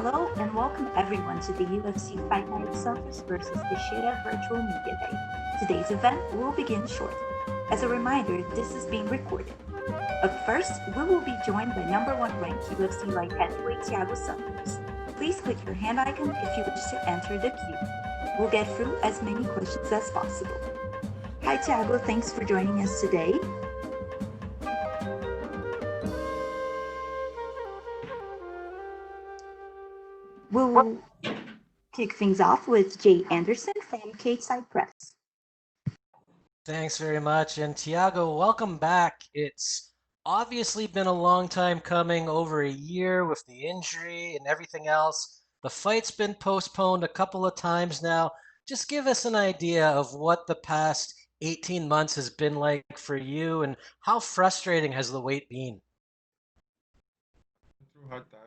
Hello and welcome everyone to the UFC Fight Night Santos vs. Teixeira Virtual Media Day. Today's event will begin shortly. As a reminder, this is being recorded. Up first, we will be joined by number 1 ranked UFC light heavyweight Thiago Santos. Please click your hand icon if you wish to enter the queue. We'll get through as many questions as possible. Hi Thiago, thanks for joining us today. We'll kick things off with Jay Anderson from K-Side Press. Thanks very much. And Thiago, welcome back. It's obviously been a long time coming, over a year with the injury and everything else. The fight's been postponed a couple of times now. Just give us an idea of what the past 18 months has been like for you and how frustrating has the wait been? Through hard time.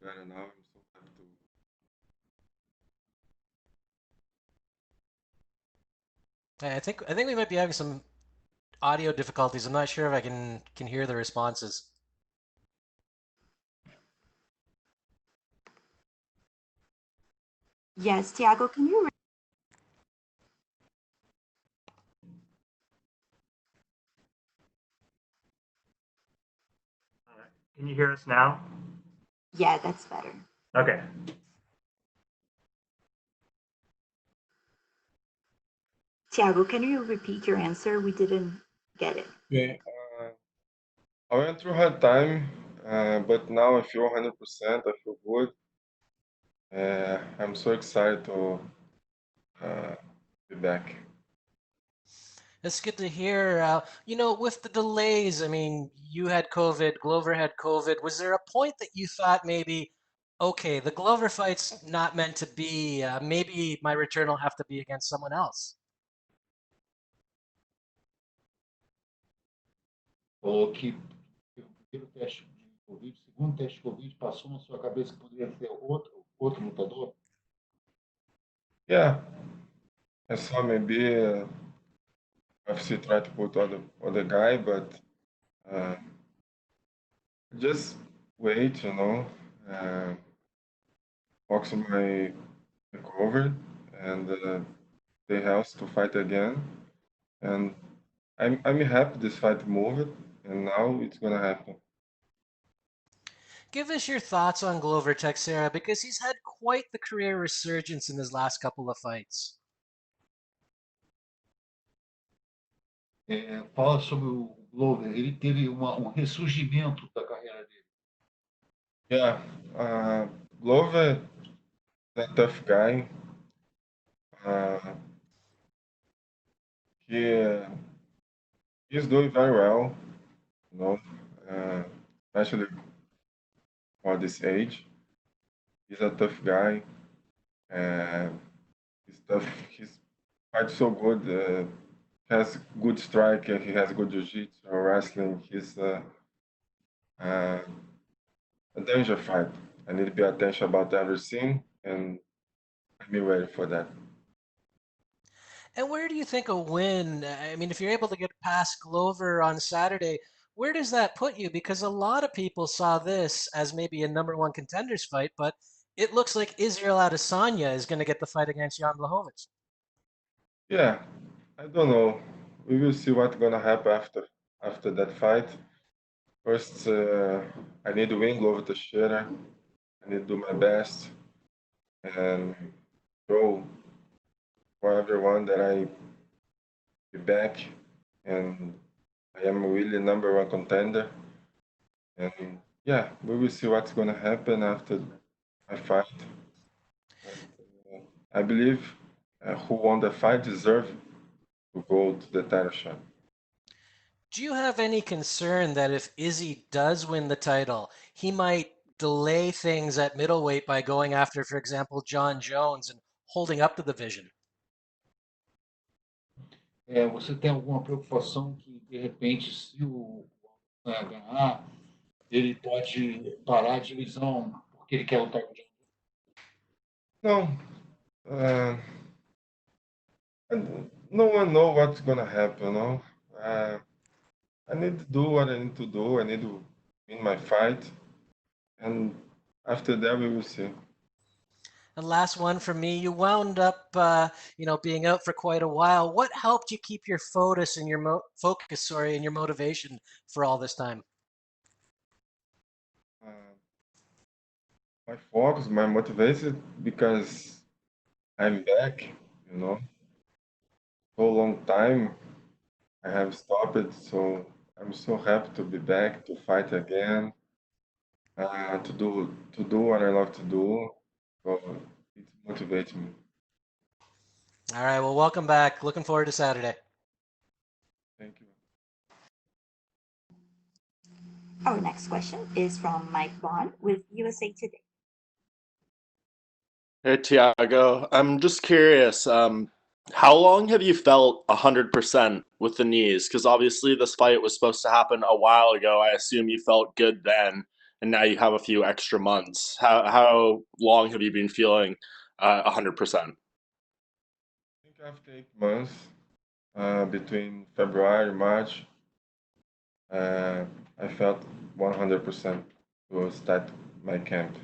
Better now. I'm so happy to. I think we might be having some audio difficulties. I'm not sure if I can hear the responses. Yes, Thiago, can you? Can you hear us now? Yeah, that's better. Okay. Thiago, can you repeat your answer? We didn't get it. Okay. I went through hard time, but now I feel 100%. I feel good. I'm so excited to be back. That's good to hear. With the delays, I mean, you had COVID, Glover had COVID. Was there a point that you thought maybe, okay, the Glover fight's not meant to be, maybe my return will have to be against someone else? Falou que o primeiro teste de Covid, o segundo teste de Covid, passou na sua cabeça que poderia ser outro lutador? Yeah, I saw maybe UFC try to put other guy, but just wait, focus on my recovery and the health to fight again. And I'm happy this fight moved, and now it's gonna happen. Give us your thoughts on Glover Teixeira because he's had quite the career resurgence in his last couple of fights. Fala sobre o Glover. Ele teve ressurgimento da carreira dele. Yeah, Glover is a tough guy. He's doing very well, you know, especially for this age. He's a tough guy. He's tough. He's fights so good. Has good strike. He has good jiu-jitsu, wrestling. He's a danger fight. I need to pay attention about everything, and I'm ready for that. And where do you think a win, I mean, if you're able to get past Glover on Saturday, where does that put you? Because a lot of people saw this as maybe a number 1 contenders fight, but it looks like Israel Adesanya is going to get the fight against Jan Blachowicz. Yeah, I don't know. We will see what's gonna happen after that fight. First, I need to win Glover Teixeira. I need to do my best and show for everyone that I be back and I am really number 1 contender. And yeah, we will see what's gonna happen after I fight. But, I believe who won the fight deserve to go to the title shot. Do you have any concern that if Izzy does win the title, he might delay things at middleweight by going after, for example, John Jones and holding up the division? Você tem alguma preocupação que, de repente, se o ganhar, ele pode parar a divisão porque ele quer lutar com o John Jones? No, uh, and no one know what's gonna happen. No, I need to do what I need to do. I need to win my fight, and after that we will see. And last one for me, you wound up, being out for quite a while. What helped you keep your focus and and your motivation for all this time? Uh, my focus, my motivation, because I'm back. You know, so long time I have stopped it, so I'm so happy to be back to fight again. To do what I love to do. So it motivates me. All right, well, welcome back. Looking forward to Saturday. Thank you. Our next question is from Mike Vaughn with USA Today. Hey, Thiago. I'm just curious, how long have you felt 100% with the knees? Because obviously this fight was supposed to happen a while ago. I assume you felt good then, and now you have a few extra months. How long have you been feeling 100%? I think after 8 months, between February and March, uh, I felt 100% to start my camp.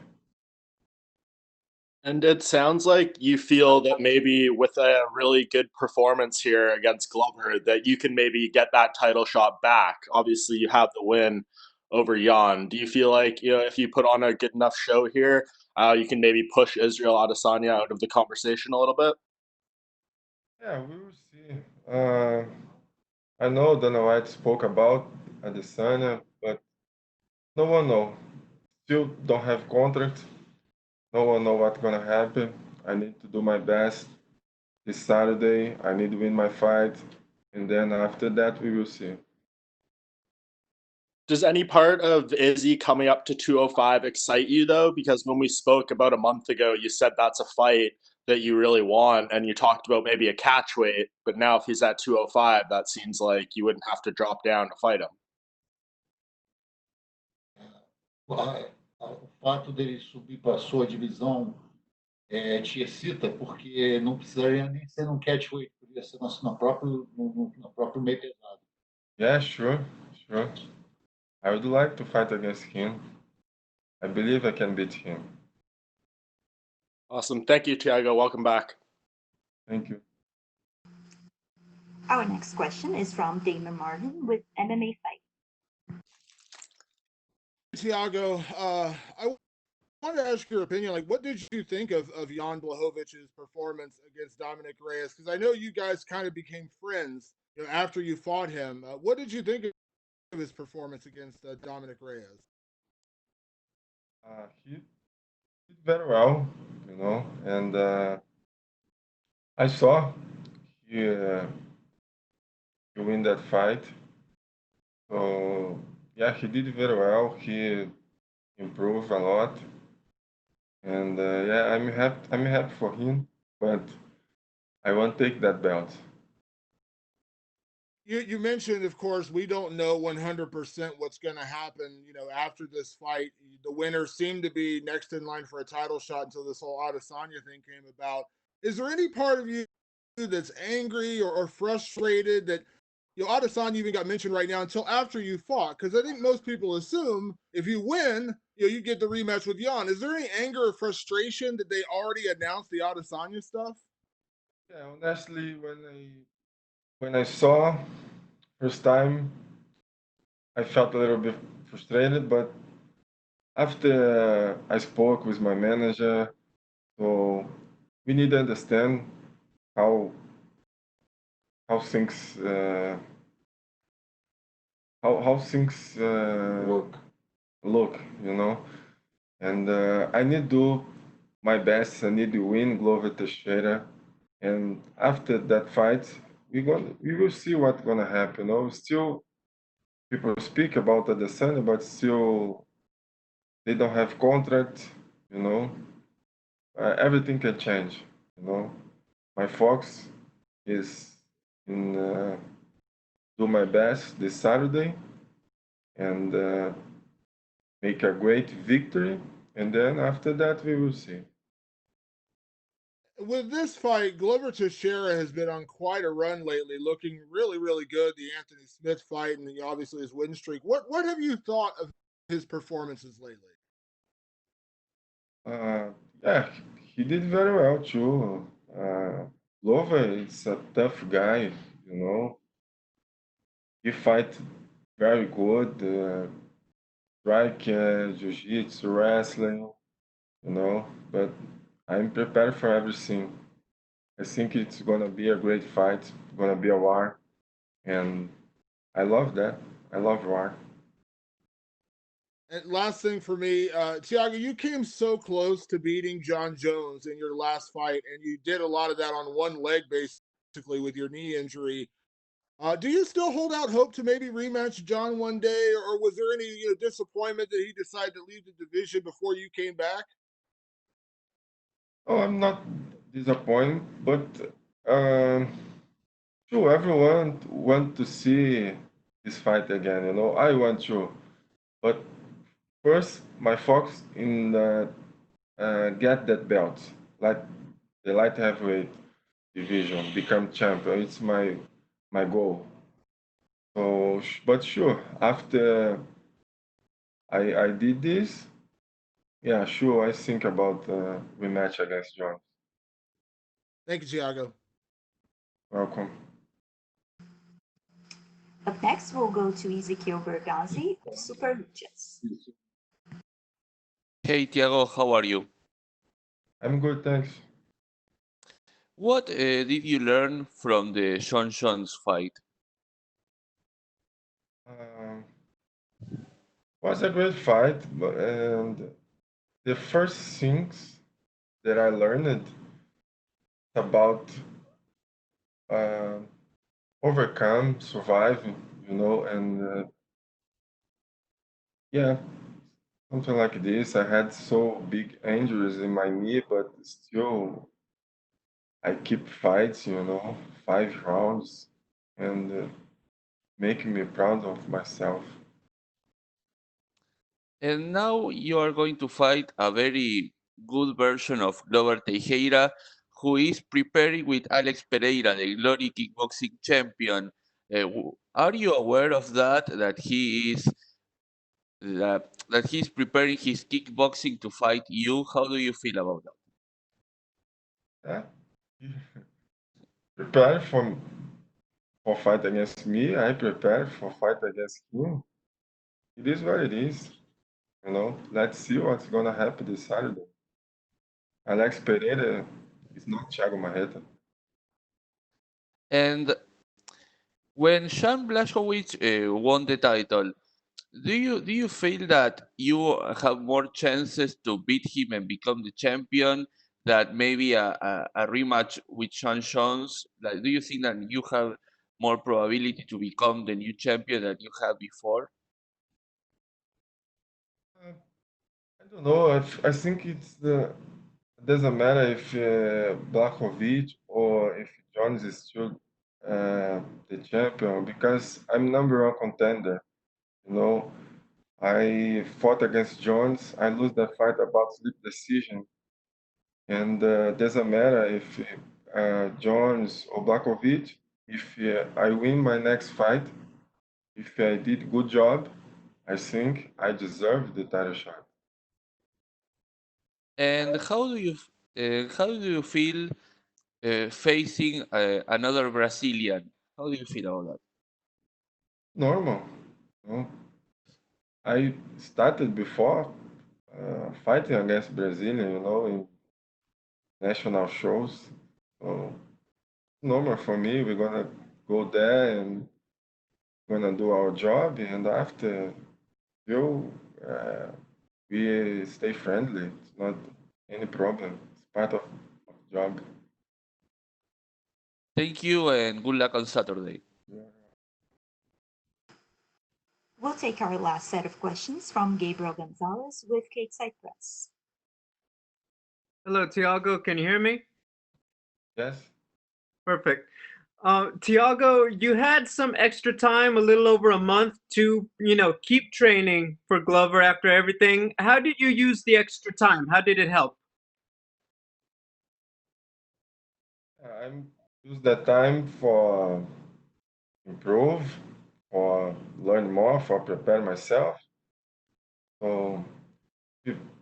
And it sounds like you feel that maybe with a really good performance here against Glover, that you can maybe get that title shot back. Obviously, you have the win over Jan. Do you feel like, if you put on a good enough show here, you can maybe push Israel Adesanya out of the conversation a little bit? Yeah, we will see. I know Dana White spoke about Adesanya, but no one know. Still don't have contract. No one know what's gonna happen. I need to do my best this Saturday. I need to win my fight, and then after that we will see. Does any part of Izzy coming up to 205 excite you though? Because when we spoke about a month ago, you said that's a fight that you really want, and you talked about maybe a catch weight. But now, if he's at 205, that seems like you wouldn't have to drop down to fight him. O fato dele subir para a sua divisão te excita, porque não precisaria nem ser um catchweight, poderia ser no próprio meio pesado. Yeah, sure, sure. I would like to fight against him. I believe I can beat him. Awesome. Thank you, Thiago. Welcome back. Thank you. Our next question is from Damon Martin with MMA Fight. Thiago, I wanted to ask your opinion. Like, what did you think of Jan Blachowicz' performance against Dominic Reyes? Because I know you guys kind of became friends, after you fought him. What did you think of his performance against Dominic Reyes? He did very well, and I saw he, he win that fight. So yeah, he did very well. He improved a lot, and yeah, I'm happy. I'm happy for him, but I won't take that belt. You mentioned, of course, we don't know 100% what's going to happen, after this fight. The winner seemed to be next in line for a title shot until this whole Adesanya thing came about. Is there any part of you that's angry or frustrated that, Adesanya even got mentioned right now until after you fought? Because I think most people assume if you win, you get the rematch with Jan. Is there any anger or frustration that they already announced the Adesanya stuff? Yeah, honestly, when I saw first time, I felt a little bit frustrated, but after I spoke with my manager, so we need to understand how things how things look, and I need to do my best. I need to win Glover Teixeira, and after that fight, we will see what's gonna happen. Still people speak about Adesanya, but still they don't have contract. Everything can change. My focus is in do my best this Saturday and make a great victory, and then after that we will see. with this fight, Glover Teixeira has been on quite a run lately, looking really, really good. The Anthony Smith fight and obviously his win streak. What have you thought of his performances lately? Yeah, he did very well too. Glover is a tough guy, you know. He fight very good, strike, jiu-jitsu, wrestling, you know. But I'm prepared for everything. I think it's gonna be a great fight, gonna be a war, and I love that. I love war. And last thing for me, Thiago, you came so close to beating John Jones in your last fight, and you did a lot of that on one leg, basically, with your knee injury. Do you still hold out hope to maybe rematch John one day, or was there any disappointment that he decided to leave the division before you came back? Oh, I'm not disappointed, but um, sure, everyone want to see this fight again. You know, I want to, but first, my focus in get that belt, like the light heavyweight division, become champion. It's my goal. So, but sure, after I did this, yeah, sure, I think about rematch against John. Thank you, Thiago. Welcome. Up next, we'll go to Ezekiel Bergazzi of Super Luchas. Hey Tiago, how are you? I'm good, thanks. What did you learn from the Sean Jones fight? Um, was a great fight, and the first things that I learned about uh, overcome, surviving, you know, and yeah, something like this. I had so big injuries in my knee, but still I keep fighting, you know, 5 rounds, and making me proud of myself. And now you are going to fight a very good version of Glover Teixeira, who is preparing with Alex Pereira, the Glory Kickboxing champion. Are you aware of that? That he's preparing his kickboxing to fight you. How do you feel about that? Yeah, prepare for fight against me. I prepare for fight against him. It is what it is. You know, let's see what's gonna happen this Saturday. Alex Pereira is not Thiago Marreta. And when Sean Blachowicz won the title, do you feel that you have more chances to beat him and become the champion? That maybe a rematch with Sean Jones? Like, do you think that you have more probability to become the new champion than you had before? Uh, I don't know. I think it doesn't matter if Blachowicz or if Jones is still the champion because I'm number one contender. You know, I fought against Jones. I lose that fight about split decision, and doesn't matter if Jones or Blachowicz. If I win my next fight, if I did good job, I think I deserve the title shot. And how do you feel facing another Brazilian? How do you feel about that? Normal. You know? I started before fighting against Brazilian, you know, in national shows. So normal for me. We're gonna go there and gonna do our job, and after you, we stay friendly. It's not any problem. It's part of job. Thank you and good luck on Saturday. Yeah. We'll take our last set of questions from Gabriel Gonzalez with Cape Cypress. Hello, Tiago. Can you hear me? Yes. Perfect. Tiago, you had some extra time, a little over a month to, keep training for Glover after everything. How did you use the extra time? How did it help? I'm use that time for improve, for learn more, for prepare myself. So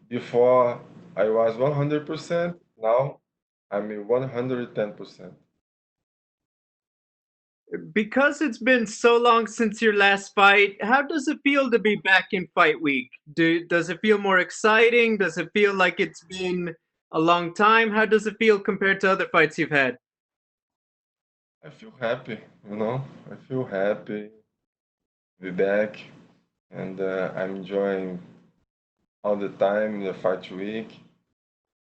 before I was 100%, now I'm 110%. Because it's been so long since your last fight, how does it feel to be back in fight week? Does it feel more exciting? Does it feel like it's been a long time? How does it feel compared to other fights you've had? I feel happy, I feel happy to be back, and I'm enjoying all the time the fight week,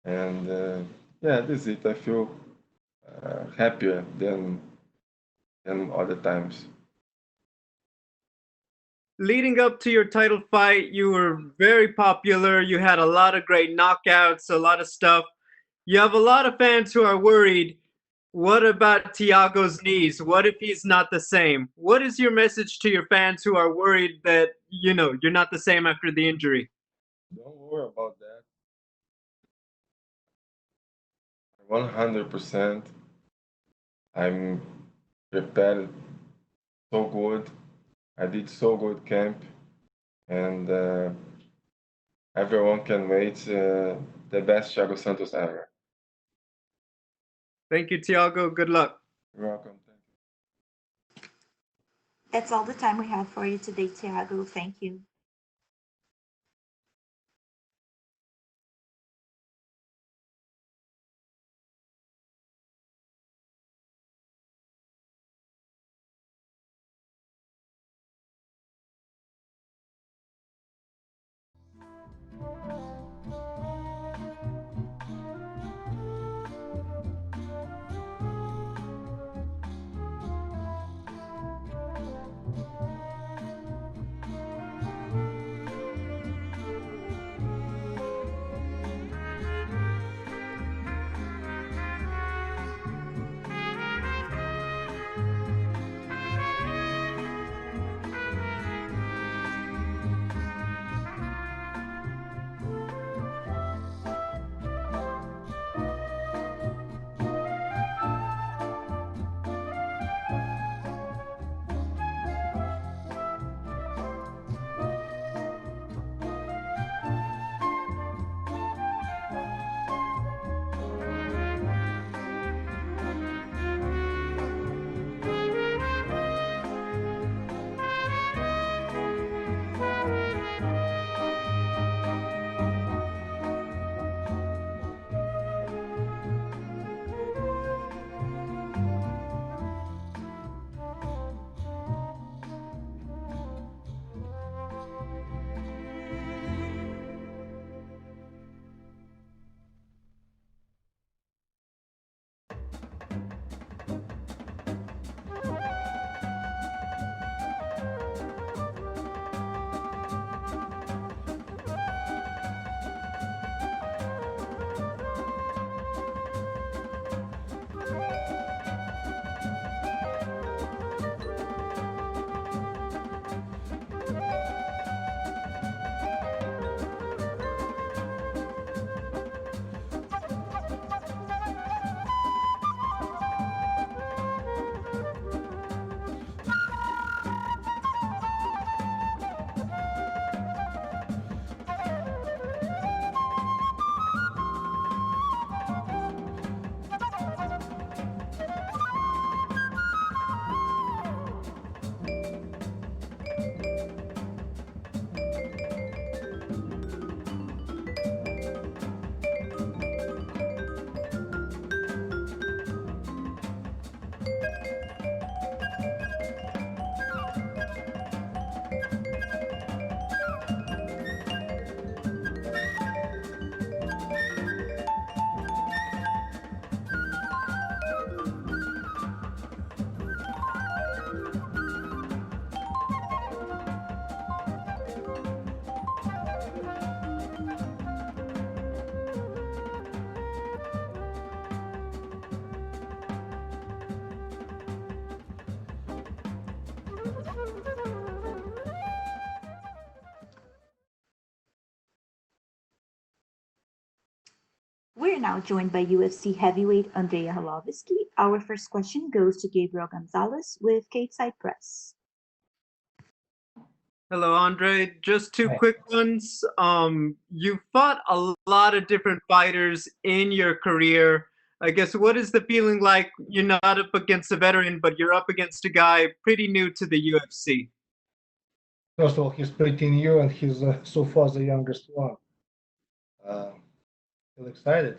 and yeah, that's it. I feel happier than other times. Leading up to your title fight, you were very popular. You had a lot of great knockouts, a lot of stuff. You have a lot of fans who are worried. What about Thiago's knees? What if he's not the same? What is your message to your fans who are worried that, you're not the same after the injury? Don't worry about that. 100%. I'm prepared so good. I did so good camp, and everyone can wait the best Thiago Santos ever. Thank you, Thiago. Good luck. You're welcome. Thank you. That's all the time we have for you today, Thiago. Thank you. We're now joined by UFC heavyweight Andrei Arlovski. Our first question goes to Gabriel Gonzalez with Stateside Press. Hello, Andre. Just two Hi. quick ones. You fought a lot of different fighters in your career. I guess what is the feeling like? You're not up against a veteran, but you're up against a guy pretty new to the UFC. First of all, he's pretty new and he's so far the youngest one. Feel excited,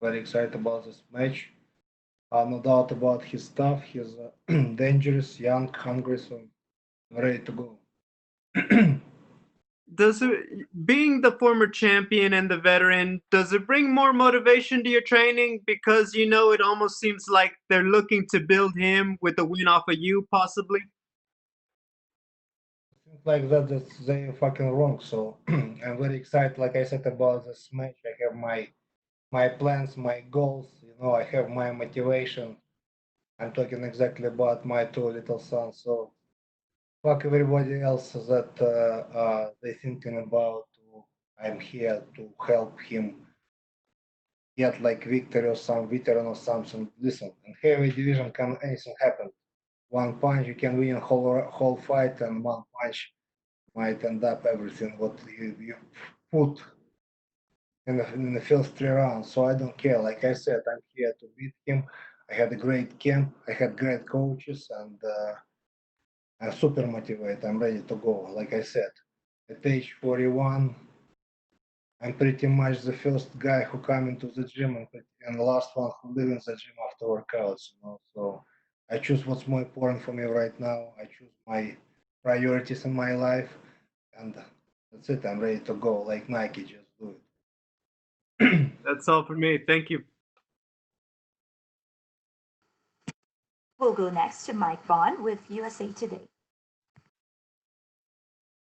very excited about this match. No doubt about his stuff. He's dangerous, young, hungry, so I'm ready to go. Does it, being the former champion and the veteran, does it bring more motivation to your training? Because it almost seems like they're looking to build him with a win off of you, possibly. Things like that, they're fucking wrong. So I'm very excited, like I said, about this match. I have my plans, my goals. I have my motivation. I'm talking exactly about my two little sons. So fuck everybody else that they thinking about. I'm here to help him get like victory or some veteran or something. Listen, in heavy division can anything happen. One punch you can win a whole fight, and one punch might end up everything what you put in the first 3 rounds. So I don't care. Like I said, I'm here to beat him. I had a great camp. I had great coaches, and I'm super motivated. I'm ready to go. Like I said, at age 41, I'm pretty much the first guy who come into the gym and the last one who live in the gym after workouts. So I choose what's more important for me right now. I choose my priorities in my life, and that's it. I'm ready to go. Like Nike, just do it. That's all for me. Thank you. We'll go next to Mike Vaughn with USA Today.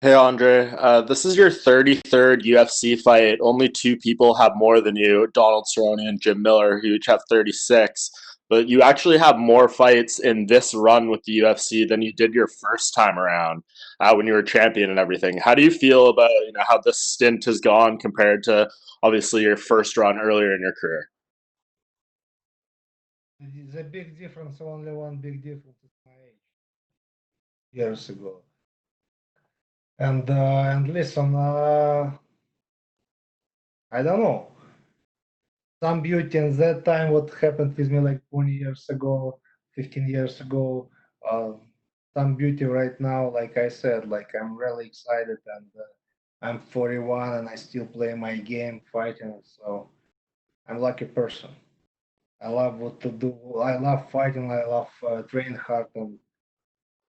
Hey Andre, this is your 33rd UFC fight. Only two people have more than you, Donald Cerrone and Jim Miller, who each have 36. But you actually have more fights in this run with the UFC than you did your first time around when you were champion and everything. How do you feel about how this stint has gone compared to obviously your first run earlier in your career? The big difference, only one big difference is my age. Years ago. And listen, I don't know. Some beauty in that time, what happened with me like 20 years ago, 15 years ago. Some beauty right now, like I said, like I'm really excited, and I'm 41 and I still play my game, fighting. So I'm lucky person. I love what to do. I love fighting. I love training hard, and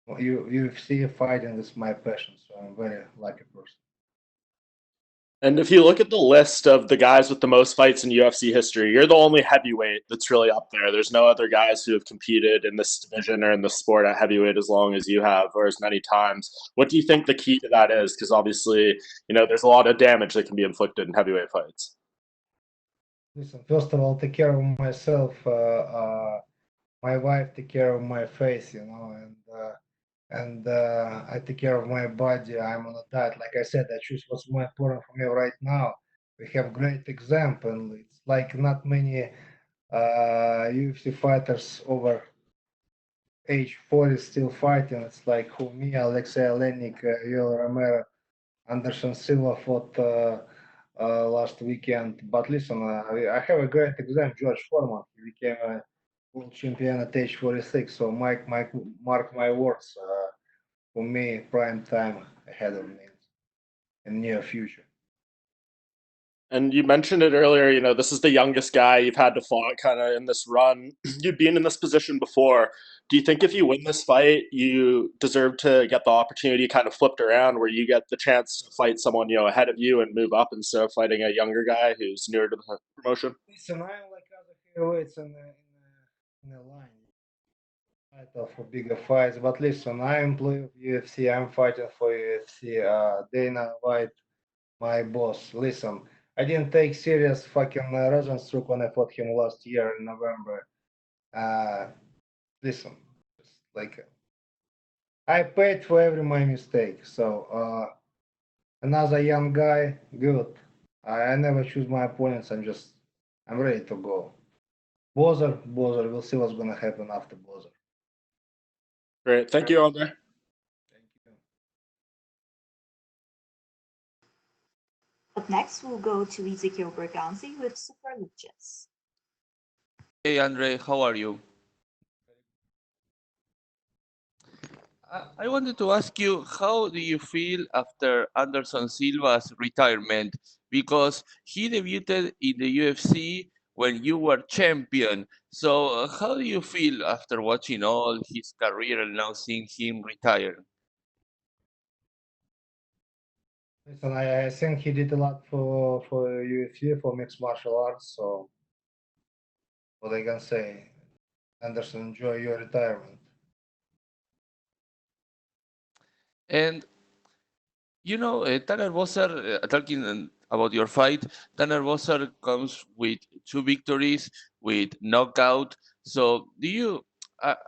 UFC fighting is my passion. So I'm very lucky person. And if you look at the list of the guys with the most fights in UFC history, you're the only heavyweight that's really up there. There's no other guys who have competed in this division or in the sport at heavyweight as long as you have, or as many times. What do you think the key to that is? Because obviously, there's a lot of damage that can be inflicted in heavyweight fights. Listen, first of all, take care of myself. My wife take care of my face, and I take care of my body. I'm on a diet. Like I said, I choose what's more important for me right now. We have great example. It's like not many UFC fighters over age 40 still fighting. It's like who me, Alexei Olenek, Yoel Romero, Anderson Silva fought last weekend. But listen, I have a great example. George Foreman. He became a world champion at age 46. So mark my words. For me, prime time ahead of me in near future. And you mentioned it earlier, this is the youngest guy you've had to fight kind of in this run. You've been in this position before. Do you think if you win this fight, you deserve to get the opportunity kind of flipped around where you get the chance to fight someone, ahead of you and move up instead of fighting a younger guy who's newer to the promotion? Listen, I'm like other heavyweights in the line. Title for bigger fights, but listen, I employee of UFC. I'm fighting for UFC. Dana White, my boss. Listen, I didn't take serious fucking Rosenstruck when I fought him last year in November. Listen, just like I paid for every my mistake. So another young guy, good. I never choose my opponents. I'm just I'm ready to go. Boser, we'll see what's gonna happen after Boser. Great. Thank you, Andre. Thank you. Up next, we'll go to Ezekiel Berganzi with Super Luchas. Hey, Andre, how are you? I wanted to ask you, how do you feel after Anderson Silva's retirement? Because he debuted in the UFC when you were champion. So, how do you feel after watching all his career and now seeing him retire? Listen, I think he did a lot for UFC, for mixed martial arts. So what I can say, Anderson, enjoy your retirement. And you know, Tanner Boser, talking about your fight, Tanner Boser comes with 2 victories with knockout. So,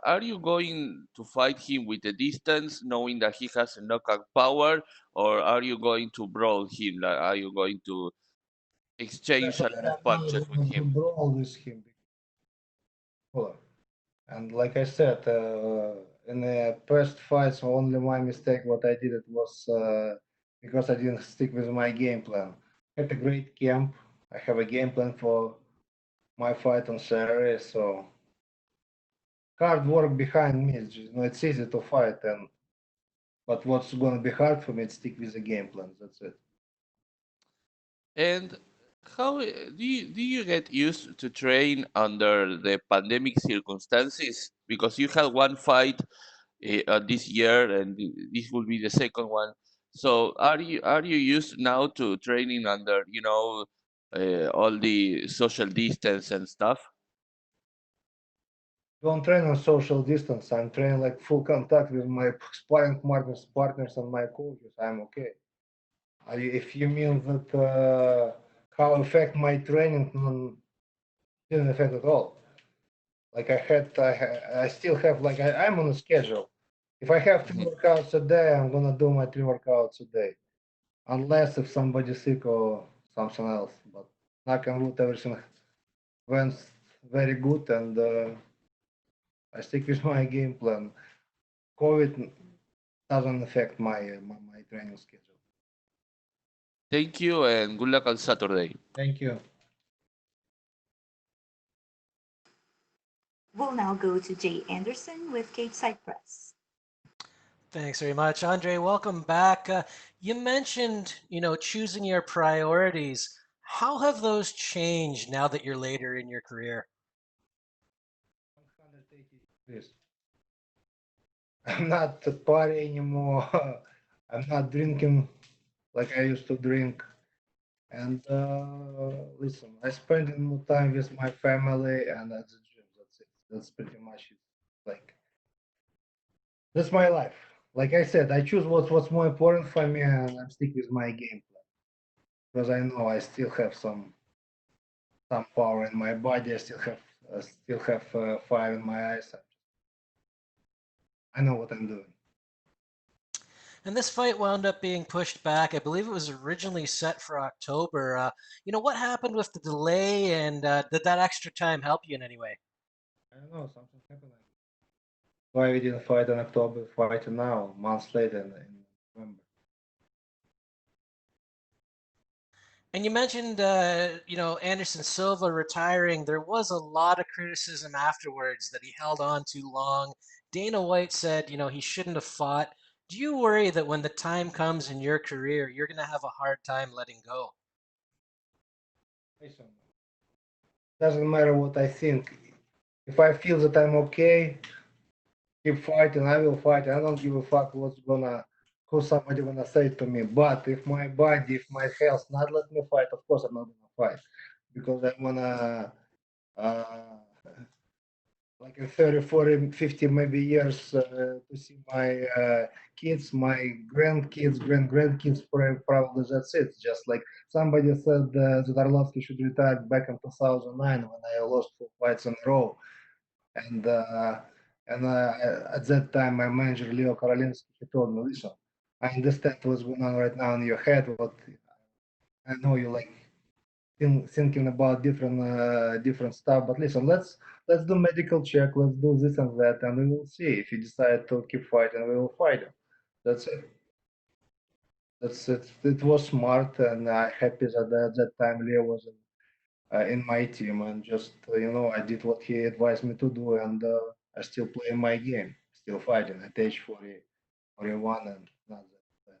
are you going to fight him with the distance, knowing that he has a knockout power, or are you going to brawl him? Like, are you going to exchange a lot of punches with I'm him? brawl with him. And like I said, in the past fights, only my mistake, what I did, it was because I didn't stick with my game plan. I had a great camp. I have a game plan for my fight on Saturday, so hard work behind me. It's easy to fight, but what's going to be hard for me is stick with the game plan. That's it. And how do you get used to train under the pandemic circumstances? Because you had one fight this year, and this will be the second one. So are you used now to training under all the social distance and stuff? Don't train on social distance. I'm training like full contact with my sparring partners and my coaches. I'm okay. If you mean that how affect my training, didn't affect at all. Like I still have like I'm on a schedule. If I have 3 workouts a day, I'm gonna do my 3 workouts a day, unless if somebody's sick or something else. But knock on wood, everything went very good, and I stick with my game plan. COVID doesn't affect my training schedule. Thank you, and good luck on Saturday. Thank you. We'll now go to Jay Anderson with Cage Side Press. Thanks very much, Andre. Welcome back. You mentioned, choosing your priorities. How have those changed now that you're later in your career? 180 degrees. I'm not a party anymore. I'm not drinking like I used to drink. And listen, I spend more time with my family and at the gym. That's it. That's pretty much it. Like that's my life. Like I said, I choose what's more important for me, and I'm stick with my game plan because I know I still have some power in my body. I still have fire in my eyes. I know what I'm doing. And this fight wound up being pushed back. I believe it was originally set for October. What happened with the delay, and did that extra time help you in any way? I don't know, something happened. Why we didn't fight in October, fight now, months later in November. And you mentioned, Anderson Silva retiring. There was a lot of criticism afterwards that he held on too long. Dana White said, he shouldn't have fought. Do you worry that when the time comes in your career, you're going to have a hard time letting go? Listen, doesn't matter what I think. If I feel that I'm okay, keep fighting, I will fight. I don't give a fuck who somebody gonna say to me. But if my body, if my health not let me fight, of course I'm not gonna fight because I wanna like in 30, 40, 50 maybe years to see my kids, my grandkids, grandkids, probably that's it. Just like somebody said that Arlovski should retire back in 2009 when I lost 4 fights in a row. And at that time, my manager, Leo Karolinsky, he told me, listen, I understand what's going on right now in your head, but I know you like thinking about different stuff. But listen, let's do medical check. Let's do this and that, and we will see. If you decide to keep fighting, we will fight him. That's it. That's it. It was smart, and I'm happy that at that time Leo was in my team, and just I did what he advised me to do, and I still play my game, still fighting at age 41, and not that.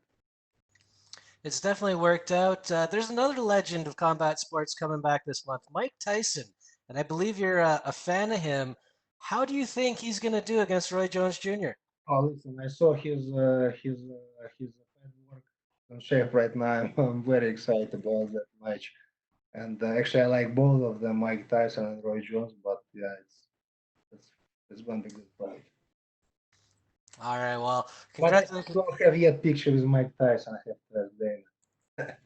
It's definitely worked out. There's another legend of combat sports coming back this month, Mike Tyson, and I believe you're a fan of him. How do you think he's going to do against Roy Jones Jr.? Oh, listen, I saw his work on shape right now. I'm very excited about that match. And actually, I like both of them, Mike Tyson and Roy Jones. But yeah, it's going to be good fight. All right, well, But I congratulations. don't have yet picture with Mike Tyson. I have to ask Dana.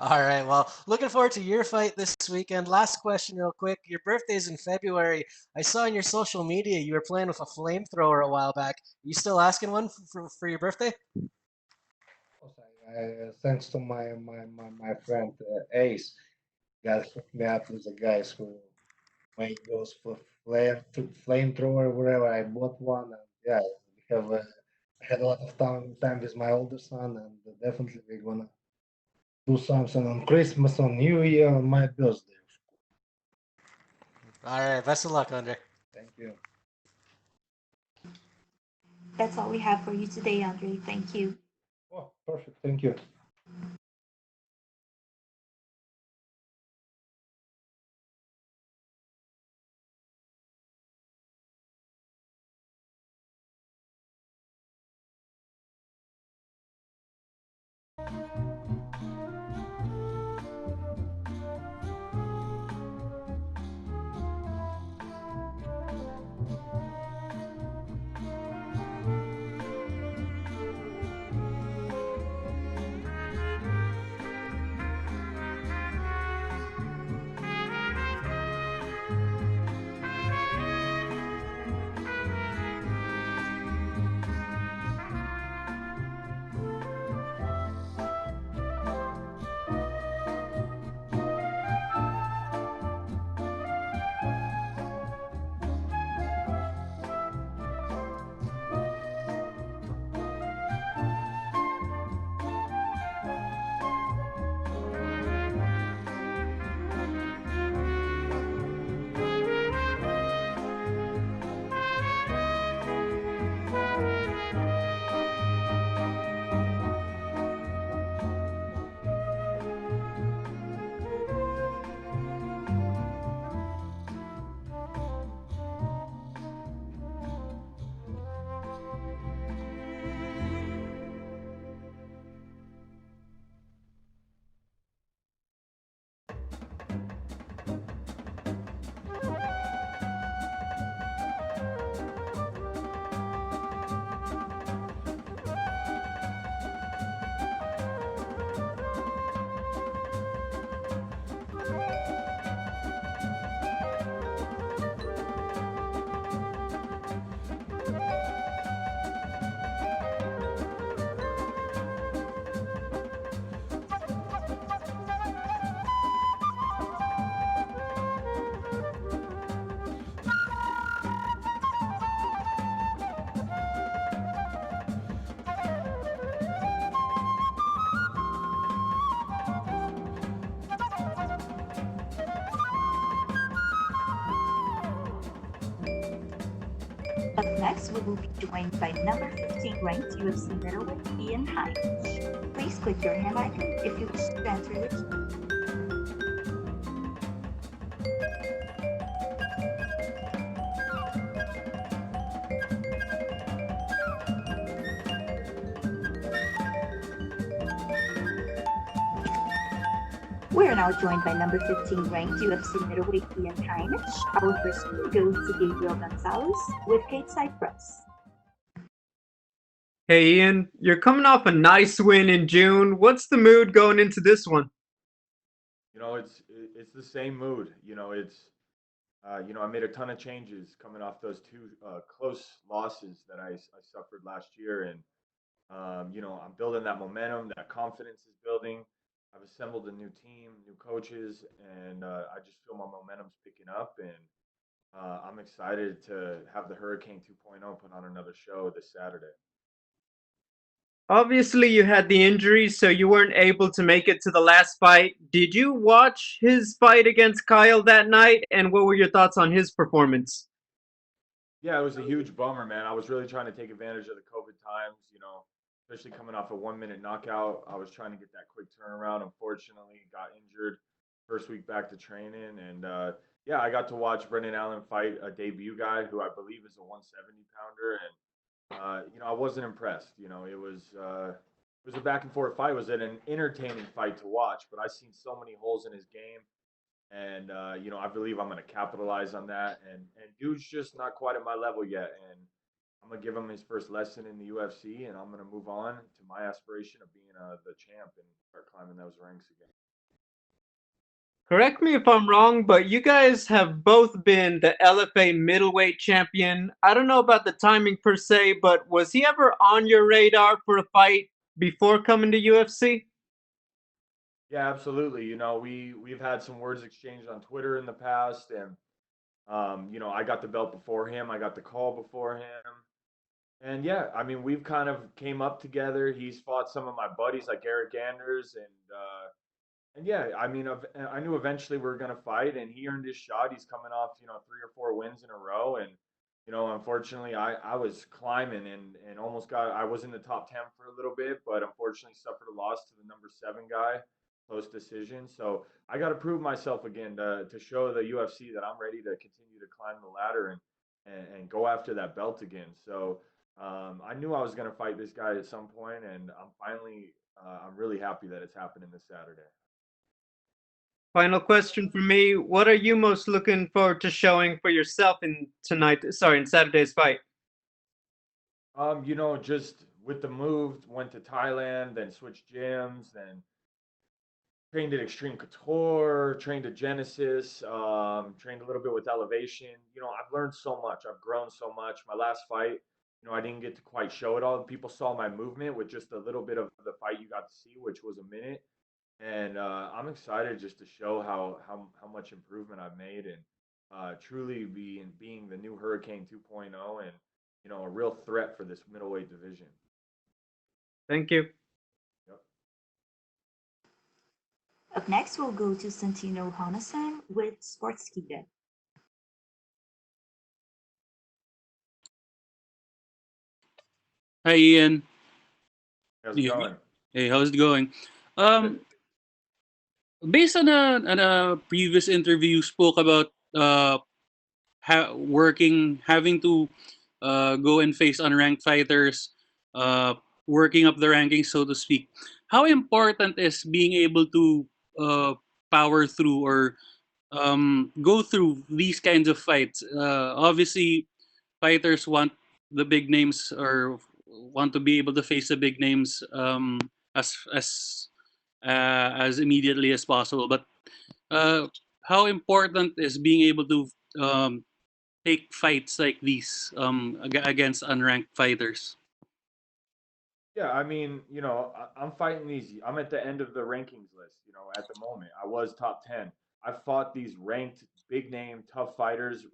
All right, well, looking forward to your fight this weekend. Last question, real quick. Your birthday's in February. I saw on your social media you were playing with a flamethrower a while back. Are you still asking one for your birthday? Thanks to my friend Ace, got hooked me up with the guys who make those flamethrower wherever. I bought one, and yeah, we have I had a lot of time with my older son, and definitely we're gonna do something on Christmas, on New Year, on my birthday. All right, best of luck, Andre. Thank you. That's all we have for you today, Andre. Thank you. Oh, perfect. Thank you. Up next, we will be joined by number 15 ranked UFC middleweight Ian Heinisch. Please click your hand icon if you wish to enter the queue. We are now joined by number 15 ranked UFC middleweight Ian Heinisch. Our first one goes to Gabriel Gonzalez with Gateside Press. Hey Ian, you're coming off a nice win in June. What's the mood going into this one? It's the same mood. I made a ton of changes coming off those two close losses that I suffered last year, and I'm building that momentum. That confidence is building. I've assembled a new team, new coaches, and I just feel my momentum's picking up. And I'm excited to have the Hurricane 2.0 put on another show this Saturday. Obviously, you had the injury, so you weren't able to make it to the last fight. Did you watch his fight against Kyle that night, and what were your thoughts on his performance? Yeah, it was a huge bummer, man. I was really trying to take advantage of the COVID times, especially coming off a 1 minute knockout. I was trying to get that quick turnaround. Unfortunately, got injured first week back to training. And yeah, I got to watch Brendan Allen fight a debut guy who I believe is a 170 pounder. And I wasn't impressed. It was a back and forth fight. It was an entertaining fight to watch, but I seen so many holes in his game, and I believe I'm going to capitalize on that. And dude's just not quite at my level yet, and I'm gonna give him his first lesson in the UFC, and I'm gonna move on to my aspiration of being the champ and start climbing those ranks again. Correct me if I'm wrong, but you guys have both been the LFA middleweight champion. I don't know about the timing per se, but was he ever on your radar for a fight before coming to UFC? Yeah, absolutely. We've had some words exchanged on Twitter in the past, and I got the belt before him. I got the call before him. And yeah, I mean, we've kind of came up together. He's fought some of my buddies like Eric Anders, and yeah, I mean, I knew eventually we were gonna fight, and he earned his shot. He's coming off, 3 or 4 wins in a row, and unfortunately, I was climbing and almost got. I was in the top 10 for a little bit, but unfortunately, suffered a loss to the number 7 guy, close decision. So I got to prove myself again to show the UFC that I'm ready to continue to climb the ladder and go after that belt again. So I knew I was gonna fight this guy at some point, and I'm really happy that it's happening this Saturday. Final question for me. What are you most looking forward to showing for yourself in Saturday's fight? Just with the move, went to Thailand, then switched gyms, then trained at Extreme Couture, trained at Genesis, trained a little bit with Elevation. I've learned so much. I've grown so much. My last fight, I didn't get to quite show it all. People saw my movement with just a little bit of the fight you got to see, which was a minute. And I'm excited just to show how much improvement I've made, and truly being the new Hurricane 2.0, and a real threat for this middleweight division. Thank you. Yep. Up next, we'll go to Santino Honasan with Sportskeeda. Hi, Ian. How's it Yeah. going? Hey, how's it going? Good. Um, Based on a previous interview, you spoke about having to go and face unranked fighters, uh, working up the rankings, so to speak. How important is being able to power through or go through these kinds of fights? Obviously, fighters want the big names or want to be able to face the big names as immediately as possible. But uh, how important is being able to um, take fights like these against unranked fighters? Yeah, I mean, I'm fighting these. I'm at the end of the rankings list. At the moment, I was top 10. I fought these ranked, big name, tough fighters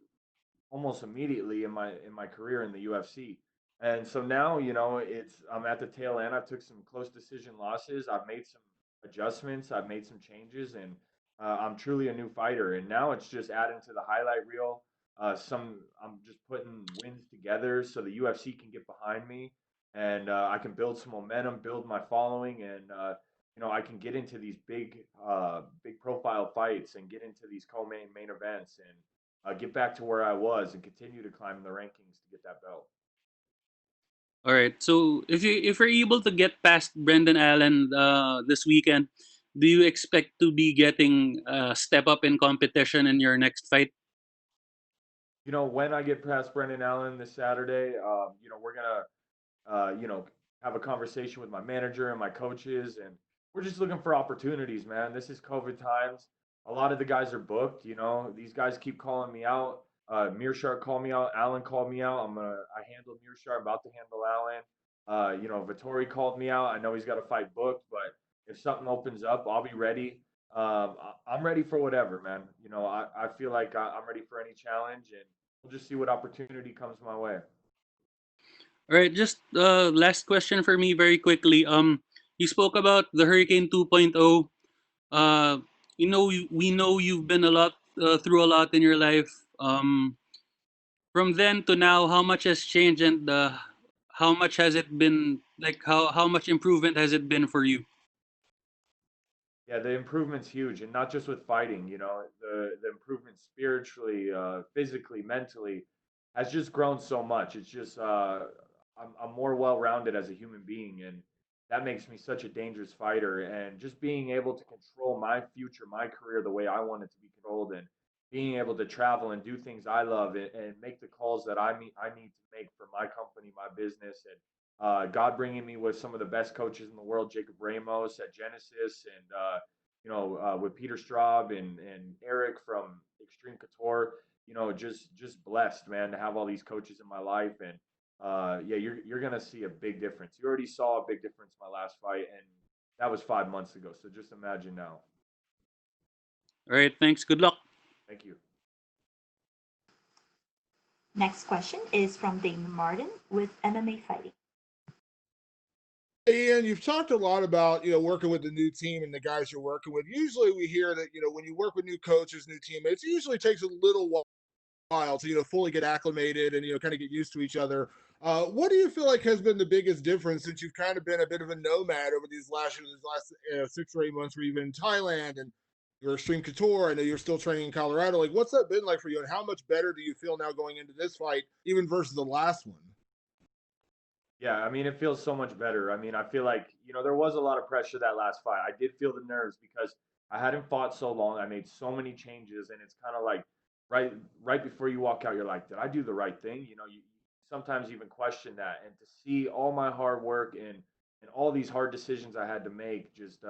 almost immediately in my career in the UFC. And so now, I'm at the tail end. I took some close decision losses. I've made some adjustments. I've made some changes, and I'm truly a new fighter. And now it's just adding to the highlight reel. I'm just putting wins together so the UFC can get behind me, and I can build some momentum, build my following, and I can get into these big profile fights and get into these main events and get back to where I was and continue to climb the rankings to get that belt. All right. So if you're able to get past Brendan Allen this weekend, do you expect to be getting a step up in competition in your next fight? When I get past Brendan Allen this Saturday, we're gonna have a conversation with my manager and my coaches, and we're just looking for opportunities, man. This is COVID times. A lot of the guys are booked. These guys keep calling me out. Mearshart called me out. Allen called me out. I handled Mearshart. About to handle Allen. Vittori called me out. I know he's got a fight booked, but if something opens up, I'll be ready. I'm ready for whatever, man. You know, I feel like I'm ready for any challenge, and we'll just see what opportunity comes my way. All right, just last question for me very quickly. You spoke about the Hurricane 2.0. You know, we know you've been a lot through a lot in your life. From then to now, how much has changed, and how much has it been like? How much improvement has it been for you? Yeah, the improvement's huge, and not just with fighting. You know, the improvement spiritually, physically, mentally, has just grown so much. It's just I'm more well-rounded as a human being, and that makes me such a dangerous fighter. And just being able to control my future, my career, the way I want it to be controlled, and being able to travel and do things I love, and make the calls that I need to make for my company, my business, and God bringing me with some of the best coaches in the world, Jacob Ramos at Genesis, and with Peter Straub and Eric from Extreme Couture. You know, just blessed, man, to have all these coaches in my life, and yeah, you're gonna see a big difference. You already saw a big difference in my last fight, and that was 5 months ago. So just imagine now. All right, thanks. Good luck. Thank you. Next question is from Damon Martin with MMA Fighting. Ian, you've talked a lot about, working with the new team and the guys you're working with. Usually we hear that, when you work with new coaches, new teammates, it usually takes a little while to, fully get acclimated and, kind of get used to each other. What do you feel like has been the biggest difference since you've kind of been a bit of a nomad over these last 6 or 8 months where you've been in Thailand and you're Extreme Couture? I know you're still training in Colorado. Like, what's that been like for you, and how much better do you feel now going into this fight, even versus the last one? Yeah, I mean, it feels so much better. I mean, I feel like, there was a lot of pressure that last fight. I did feel the nerves because I hadn't fought so long. I made so many changes, and it's kind of like right before you walk out, you're like, did I do the right thing? You sometimes even question that. And to see all my hard work and all these hard decisions I had to make just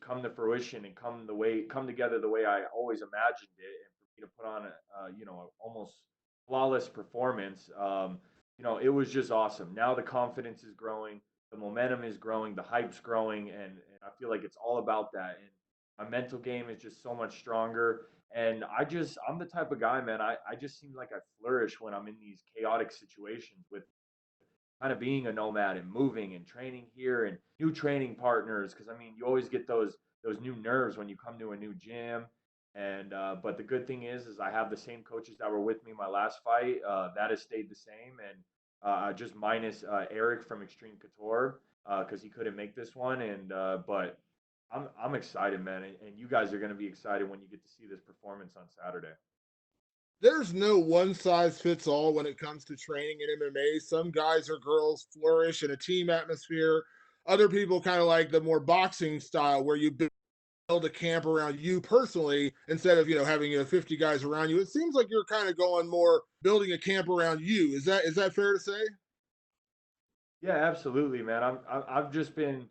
come to fruition and come together the way I always imagined it, and for me to put on a almost flawless performance. It was just awesome. Now the confidence is growing, the momentum is growing, the hype's growing, and I feel like it's all about that. And my mental game is just so much stronger. And I'm the type of guy, man. I just seem like I flourish when I'm in these chaotic situations with kind of being a nomad and moving and training here and new training partners. Because I mean, you always get those new nerves when you come to a new gym. And but the good thing is I have the same coaches that were with me my last fight. That has stayed the same, and just minus Eric from Extreme Couture because he couldn't make this one. And but I'm excited, man, and you guys are going to be excited when you get to see this performance on Saturday. There's no one size fits all when it comes to training in MMA. Some guys or girls flourish in a team atmosphere. Other people kind of like the more boxing style where you build a camp around you personally instead of, having 50 guys around you. It seems like you're kind of going more building a camp around you. Is that fair to say? Yeah, absolutely, man. I've just been,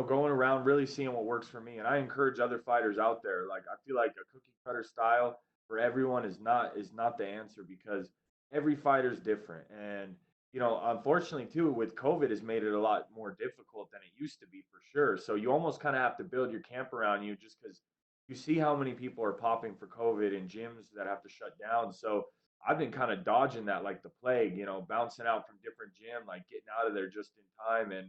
going around really seeing what works for me, and I encourage other fighters out there. Like I feel like a cookie cutter style for everyone is not the answer because every fighter's different, and unfortunately too, with COVID has made it a lot more difficult than it used to be for sure. So you almost kind of have to build your camp around you just because you see how many people are popping for COVID in gyms that have to shut down. So I've been kind of dodging that like the plague, bouncing out from different gym, like getting out of there just in time. And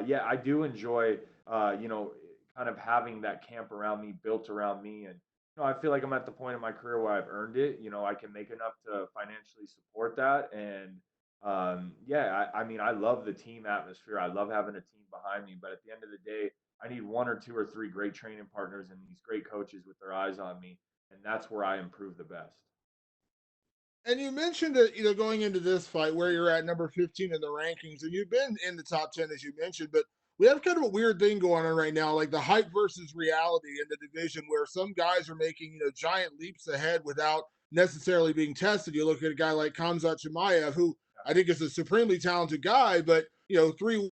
yeah, I do enjoy, kind of having that camp around me, built around me. And, I feel like I'm at the point in my career where I've earned it. I can make enough to financially support that. And yeah, I mean, I love the team atmosphere. I love having a team behind me. But at the end of the day, I need one or two or three great training partners and these great coaches with their eyes on me. And that's where I improve the best. And you mentioned that, going into this fight where you're at number 15 in the rankings, and you've been in the top 10, as you mentioned, but we have kind of a weird thing going on right now, like the hype versus reality in the division where some guys are making, giant leaps ahead without necessarily being tested. You look at a guy like Khamzat Chimaev, who I think is a supremely talented guy, but, 3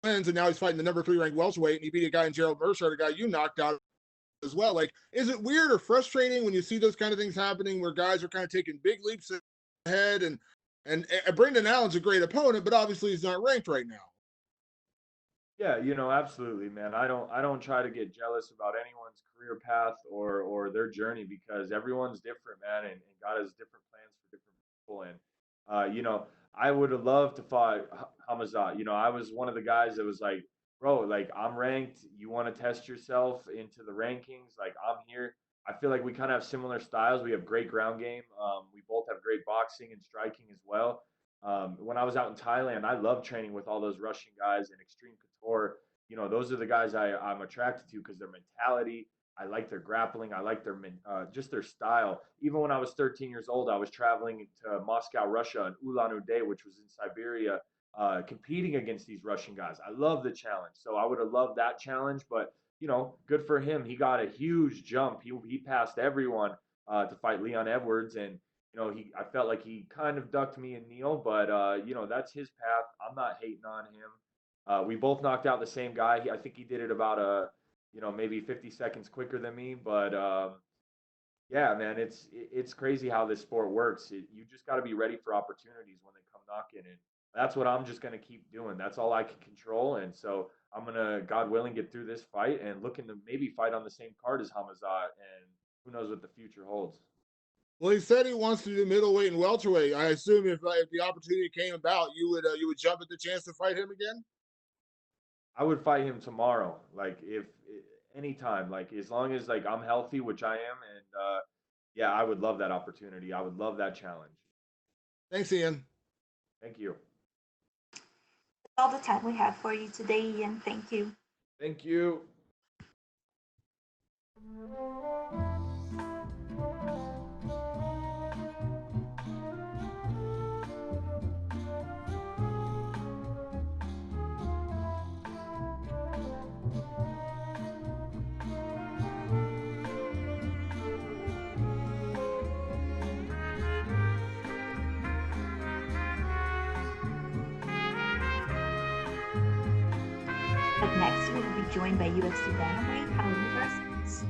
wins, and now he's fighting the number 3 ranked welterweight, and he beat a guy in Gerald Mercer, a guy you knocked out as well. Like, is it weird or frustrating when you see those kind of things happening where guys are kind of taking big leaps ahead and Brendan Allen's a great opponent, but obviously he's not ranked right now? Yeah, absolutely, man. I don't try to get jealous about anyone's career path or their journey because everyone's different, man, and God has different plans for different people. And I would have loved to fight Hamazat. I was one of the guys that was like, bro, like I'm ranked. You want to test yourself into the rankings? Like I'm here. I feel like we kind of have similar styles. We have great ground game. We both have great boxing and striking as well. When I was out in Thailand, I love training with all those Russian guys and Extreme Couture. Those are the guys I'm attracted to because their mentality. I like their grappling. I like just their style. Even when I was 13 years old, I was traveling to Moscow, Russia, and Ulan-Ude, which was in Siberia, competing against these Russian guys. I love the challenge, so I would have loved that challenge. But good for him. He got a huge jump. He passed everyone to fight Leon Edwards, and I felt like he kind of ducked me and Neil, but that's his path. I'm not hating on him. We both knocked out the same guy. I think he did it about maybe 50 seconds quicker than me, but yeah, man, it's crazy how this sport works. You just got to be ready for opportunities when they come knocking, and that's what I'm just gonna keep doing. That's all I can control, and so I'm gonna, God willing, get through this fight and looking to maybe fight on the same card as Hamazat, and who knows what the future holds. Well, he said he wants to do middleweight and welterweight. I assume if the opportunity came about, you would jump at the chance to fight him again. I would fight him tomorrow, like if anytime, like as long as like I'm healthy, which I am, and yeah, I would love that opportunity. I would love that challenge. Thanks, Ian. Thank you. All the time we have for you today, Ian. Thank you. Thank you. Up next, we will be joined by UFC bantamweight Raoni Barcelos.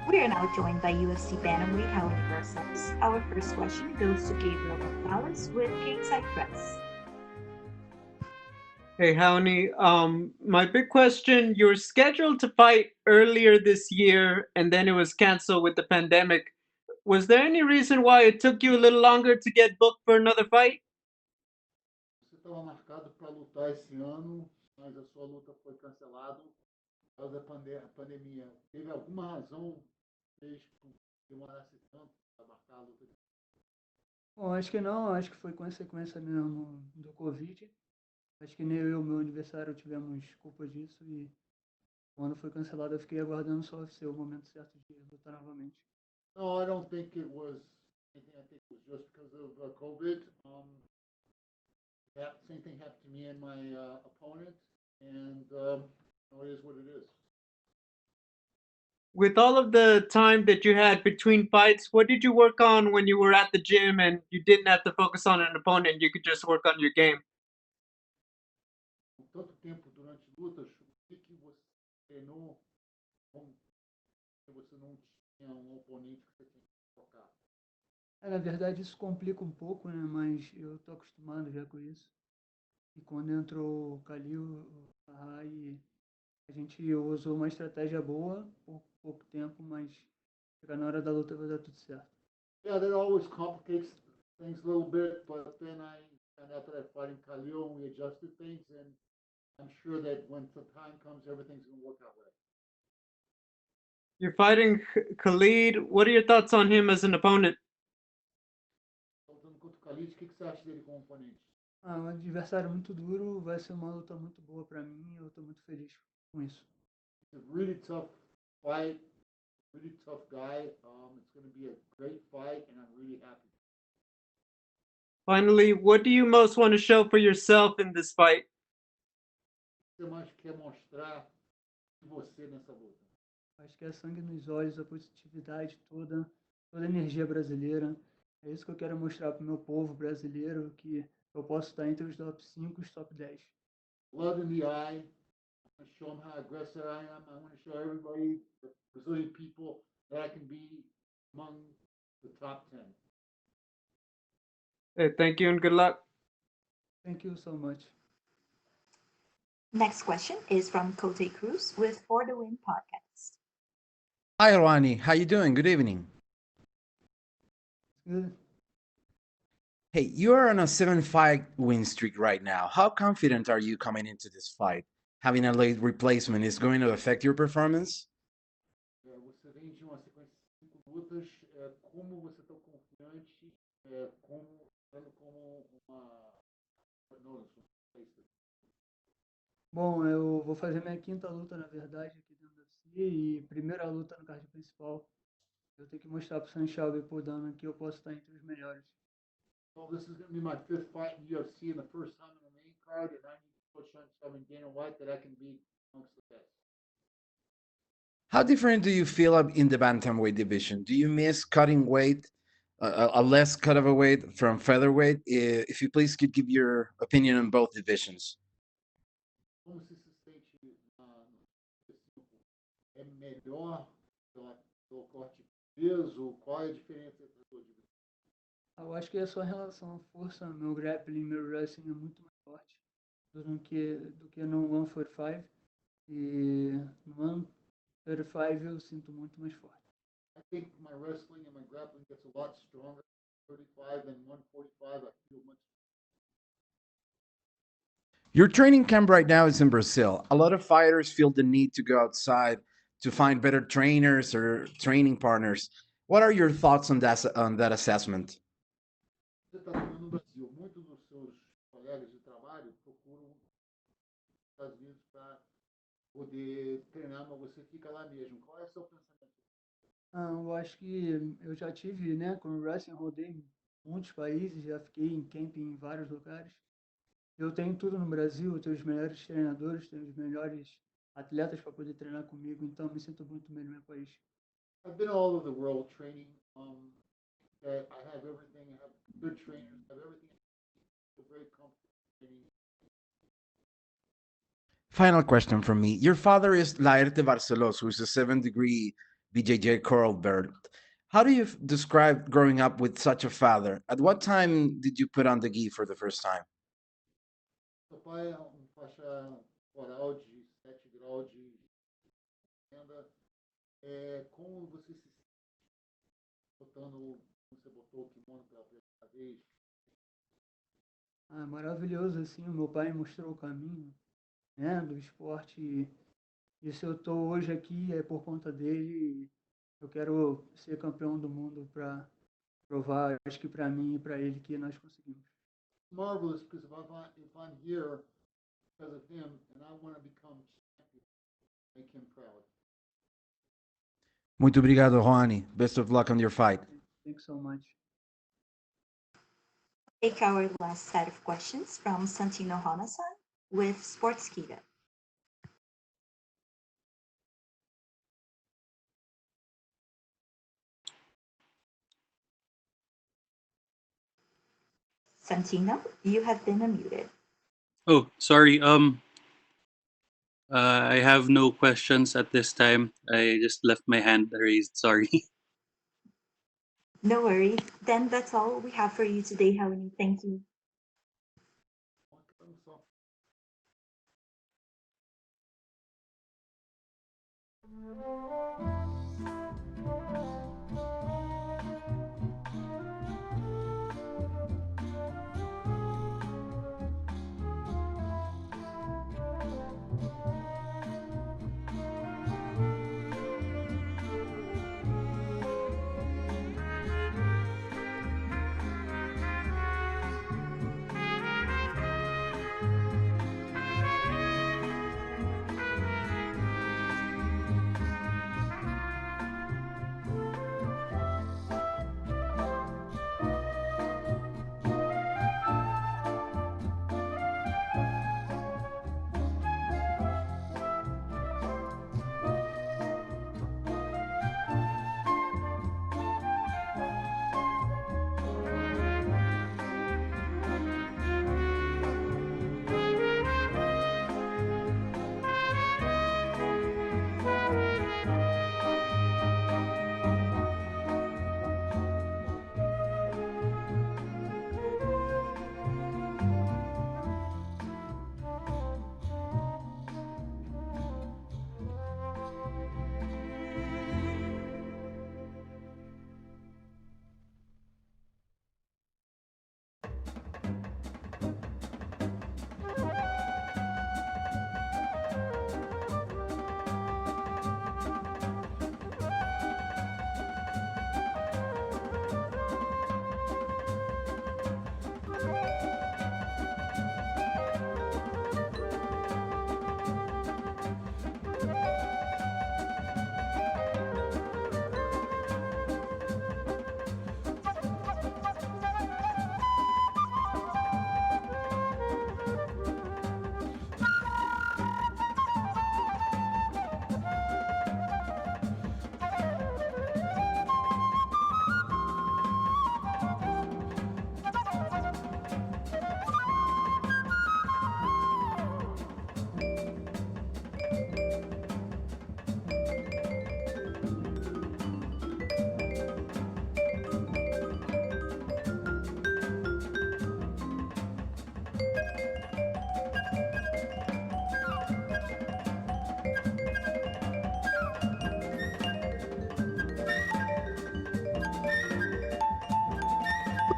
We are now joined by UFC bantamweight Raoni Barcelos. Our first question goes to Gabriel Gonzalez with Kingside Press. Hey, Raoni. My big question, you were scheduled to fight earlier this year, and then it was canceled with the pandemic. Was there any reason why it took you a little longer to get booked for another fight? Você estava marcado para lutar esse ano, mas a sua luta foi cancelada por causa da pandemia. Teve alguma razão que fez com que demorasse tanto para marcar a luta? Bom, acho que não, acho que foi consequência mesmo do Covid. Acho que nem eu e o meu adversário tivemos culpa disso e quando foi cancelado eu fiquei aguardando só ser o momento certo de lutar novamente. No, I don't think it was anything. I think it was just because of COVID. That same thing happened to me and my opponent, and it is what it is. With all of the time that you had between fights, what did you work on when you were at the gym and you didn't have to focus on an opponent? You could just work on your game. Com tanto tempo durante lutas, o que você treinou como você não tinha oponente que você tinha que focar? Na verdade isso complica um pouco, né? Mas eu tô acostumado já com isso. E quando entrou o Khalid, o Taha, e a gente usou uma estratégia boa por pouco tempo, mas chegar na hora da luta vai dar tudo certo. Yeah, that always complicates things a little bit, but then after that fighting Khalid, we adjusted things, and I'm sure that when the time comes, everything's going to work out right. You're fighting Khalid. What are your thoughts on him as an opponent? Lutando contra o Khalid, o que você acha dele como oponente? Um adversário muito duro, vai ser uma luta muito boa para mim e eu tô muito feliz com isso. It's a really tough fight, really tough guy. It's going to be a great fight, and I'm really happy. Finally, what do you most want to show for yourself in this fight? O que você mais quer mostrar de você nessa luta? Acho que é sangue nos olhos, a positividade toda a energia brasileira. É isso que eu quero mostrar pro meu povo brasileiro, que eu posso estar entre os top 5 e os top 10. Blood in the eye. I want to show them how aggressive I am. I want to show everybody, the Brazilian people, that I can be among the top 10. Hey, thank you and good luck. Thank you so much. Next question is from Cote Cruz with For the Win podcast. Hi, Raoni. How you doing? Good evening. Good. Hey, you are on a 7-fight win streak right now. How confident are you coming into this fight? Having a late replacement is going to affect your performance? Você vem de uma sequência de 5 lutas. Como você está confiante? Como uma. Não, Bom, eu vou fazer minha quinta luta, na verdade, aqui dentro do UFC e primeira luta no card principal. Eu tenho que mostrar para o Santiago e pro Dana que eu posso estar entre os melhores. So this is going to be my 5th fight in the UFC and the first time in the main card, and I need to push on Shelby Dana White that I can be amongst the best. How different do you feel in the bantamweight division? Do you miss cutting weight, a less cut of a weight from featherweight? If you please could give your opinion on both divisions. Como você se sente é melhor pelo corte de peso? Qual é a diferença entre as duas divisões? Eu acho que é só em relação à força, meu grappling, meu wrestling é muito mais forte do que no 145. E no 135 eu sinto muito mais forte. I think my wrestling and my grappling gets a lot stronger. 35 than 145, I feel much. Your training camp right now is in Brazil. A lot of fighters feel the need to go outside to find better trainers or training partners. What are your thoughts on that assessment? Você está treinando no Brasil. Muitos dos seus colegas de trabalho procuram os Estados Unidos para poder treinar, mas você fica lá mesmo. Qual é o seu pensamento? Eu acho que eu já tive, né, com o wrestling, rodei em muitos países, já fiquei em camping em vários lugares. Eu tenho tudo no Brasil, eu tenho os melhores treinadores, tenho os melhores atletas para poder treinar comigo, então me sinto muito bem no meu país. I've been all over the world training. That I have everything. I have good trainers. I have everything. I feel very comfortable training. Final question from me. Your father is Laerte Barcelos, who is a 7-degree BJJ coral belt. How do you describe growing up with such a father? At what time did you put on the gi for the first time? Seu pai é faixa coral de 7 graus de renda. Como você se sente botando, você botou o kimono pela primeira vez? Maravilhoso, assim, o meu pai mostrou o caminho, né, do esporte, e se eu estou hoje aqui é por conta dele. Eu quero ser campeão do mundo para provar, acho que para mim e para ele, que nós conseguimos. Marvelous, because if I'm here because of him and I want to become champion, make him proud. Muito obrigado, Raoni. Best of luck on your fight. Thanks so much. Take our last set of questions from Santino Honasan with Sportskeeda. Santino, you have been unmuted. Oh, sorry. I have no questions at this time. I just left my hand raised. Sorry. No worries. Then that's all we have for you today, Raoni. Thank you.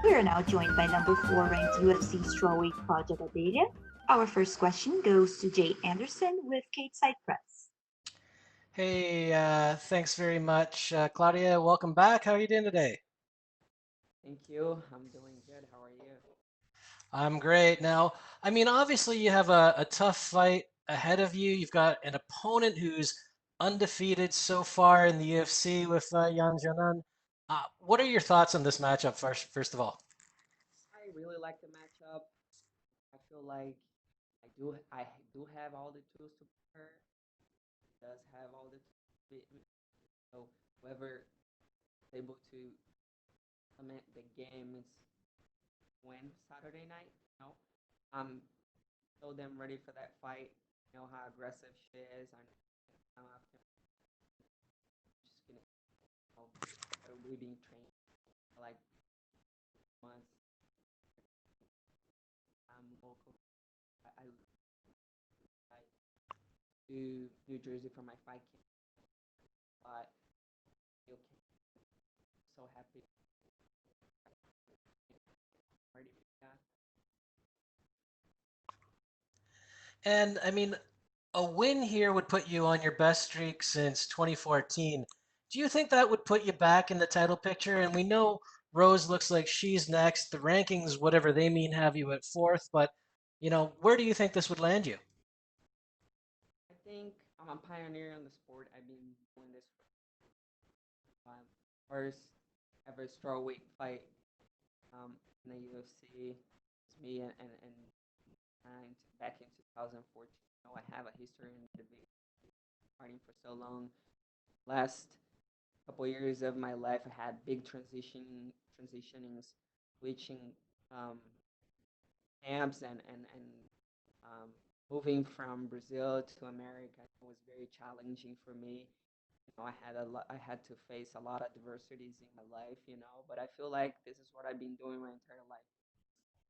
We are now joined by number 4 ranked UFC strawweight Claudia Gadelha. Our first question goes to Jay Anderson with Kate Side Press. Hey, thanks very much, Claudia. Welcome back. How are you doing today? Thank you. I'm doing good. How are you? I'm great. Now, I mean, obviously, you have a tough fight ahead of you. You've got an opponent who's undefeated so far in the UFC with Xiaonan. What are your thoughts on this matchup first of all? I really like the matchup. I feel like I do have all the tools to beat her. Does have all the tools to beat me. So whoever is able to implement the game is win Saturday night. I'm so damn ready for that fight. You know how aggressive she is. I'm after just gonna we've been trained for like months. I'm local. I to New Jersey for my fight camp, but okay, so happy. Already, yeah. And I mean, a win here would put you on your best streak since 2014. Do you think that would put you back in the title picture? And we know Rose looks like she's next. The rankings, whatever they mean, have you at fourth. But, where do you think this would land you? I think I'm a pioneer in the sport. I've been doing this for first ever strawweight fight in the UFC. It's me and back in 2014. I have a history in the fighting for so long. Last couple years of my life, I had big transitionings, switching um, camps and um, moving from Brazil to America was very challenging for me. I had to face a lot of adversities in my life, but I feel like this is what I've been doing my entire life,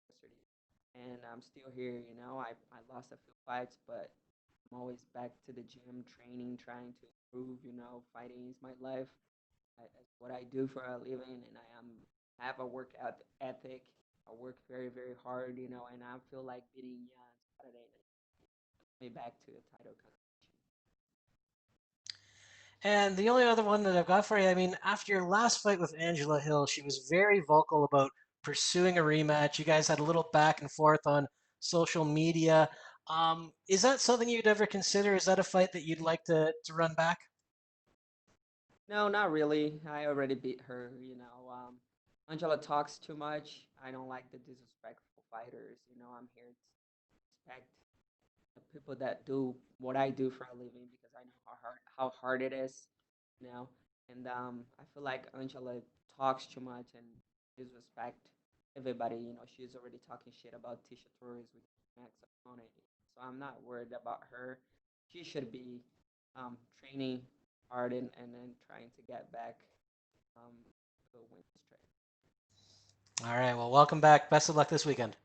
adversity. And I'm still here, I lost a few fights, but I'm always back to the gym, training, trying to improve, fighting is my life. It's what I do for a living, and have a workout ethic. I work very, very hard, and I feel like beating Jan Saturday night. Me back to the title competition. And the only other one that I've got for you, I mean, after your last fight with Angela Hill, she was very vocal about pursuing a rematch. You guys had a little back and forth on social media. Is that something you'd ever consider? Is that a fight that you'd like to run back? No, not really. I already beat her. Angela talks too much. I don't like the disrespectful fighters. I'm here to respect the people that do what I do for a living because I know how hard it is. You know, and I feel like Angela talks too much and disrespect everybody. She's already talking shit about Tisha Torres with Max opponent. So I'm not worried about her. She should be training hard and then trying to get back to the win streak. All right. Well, welcome back. Best of luck this weekend.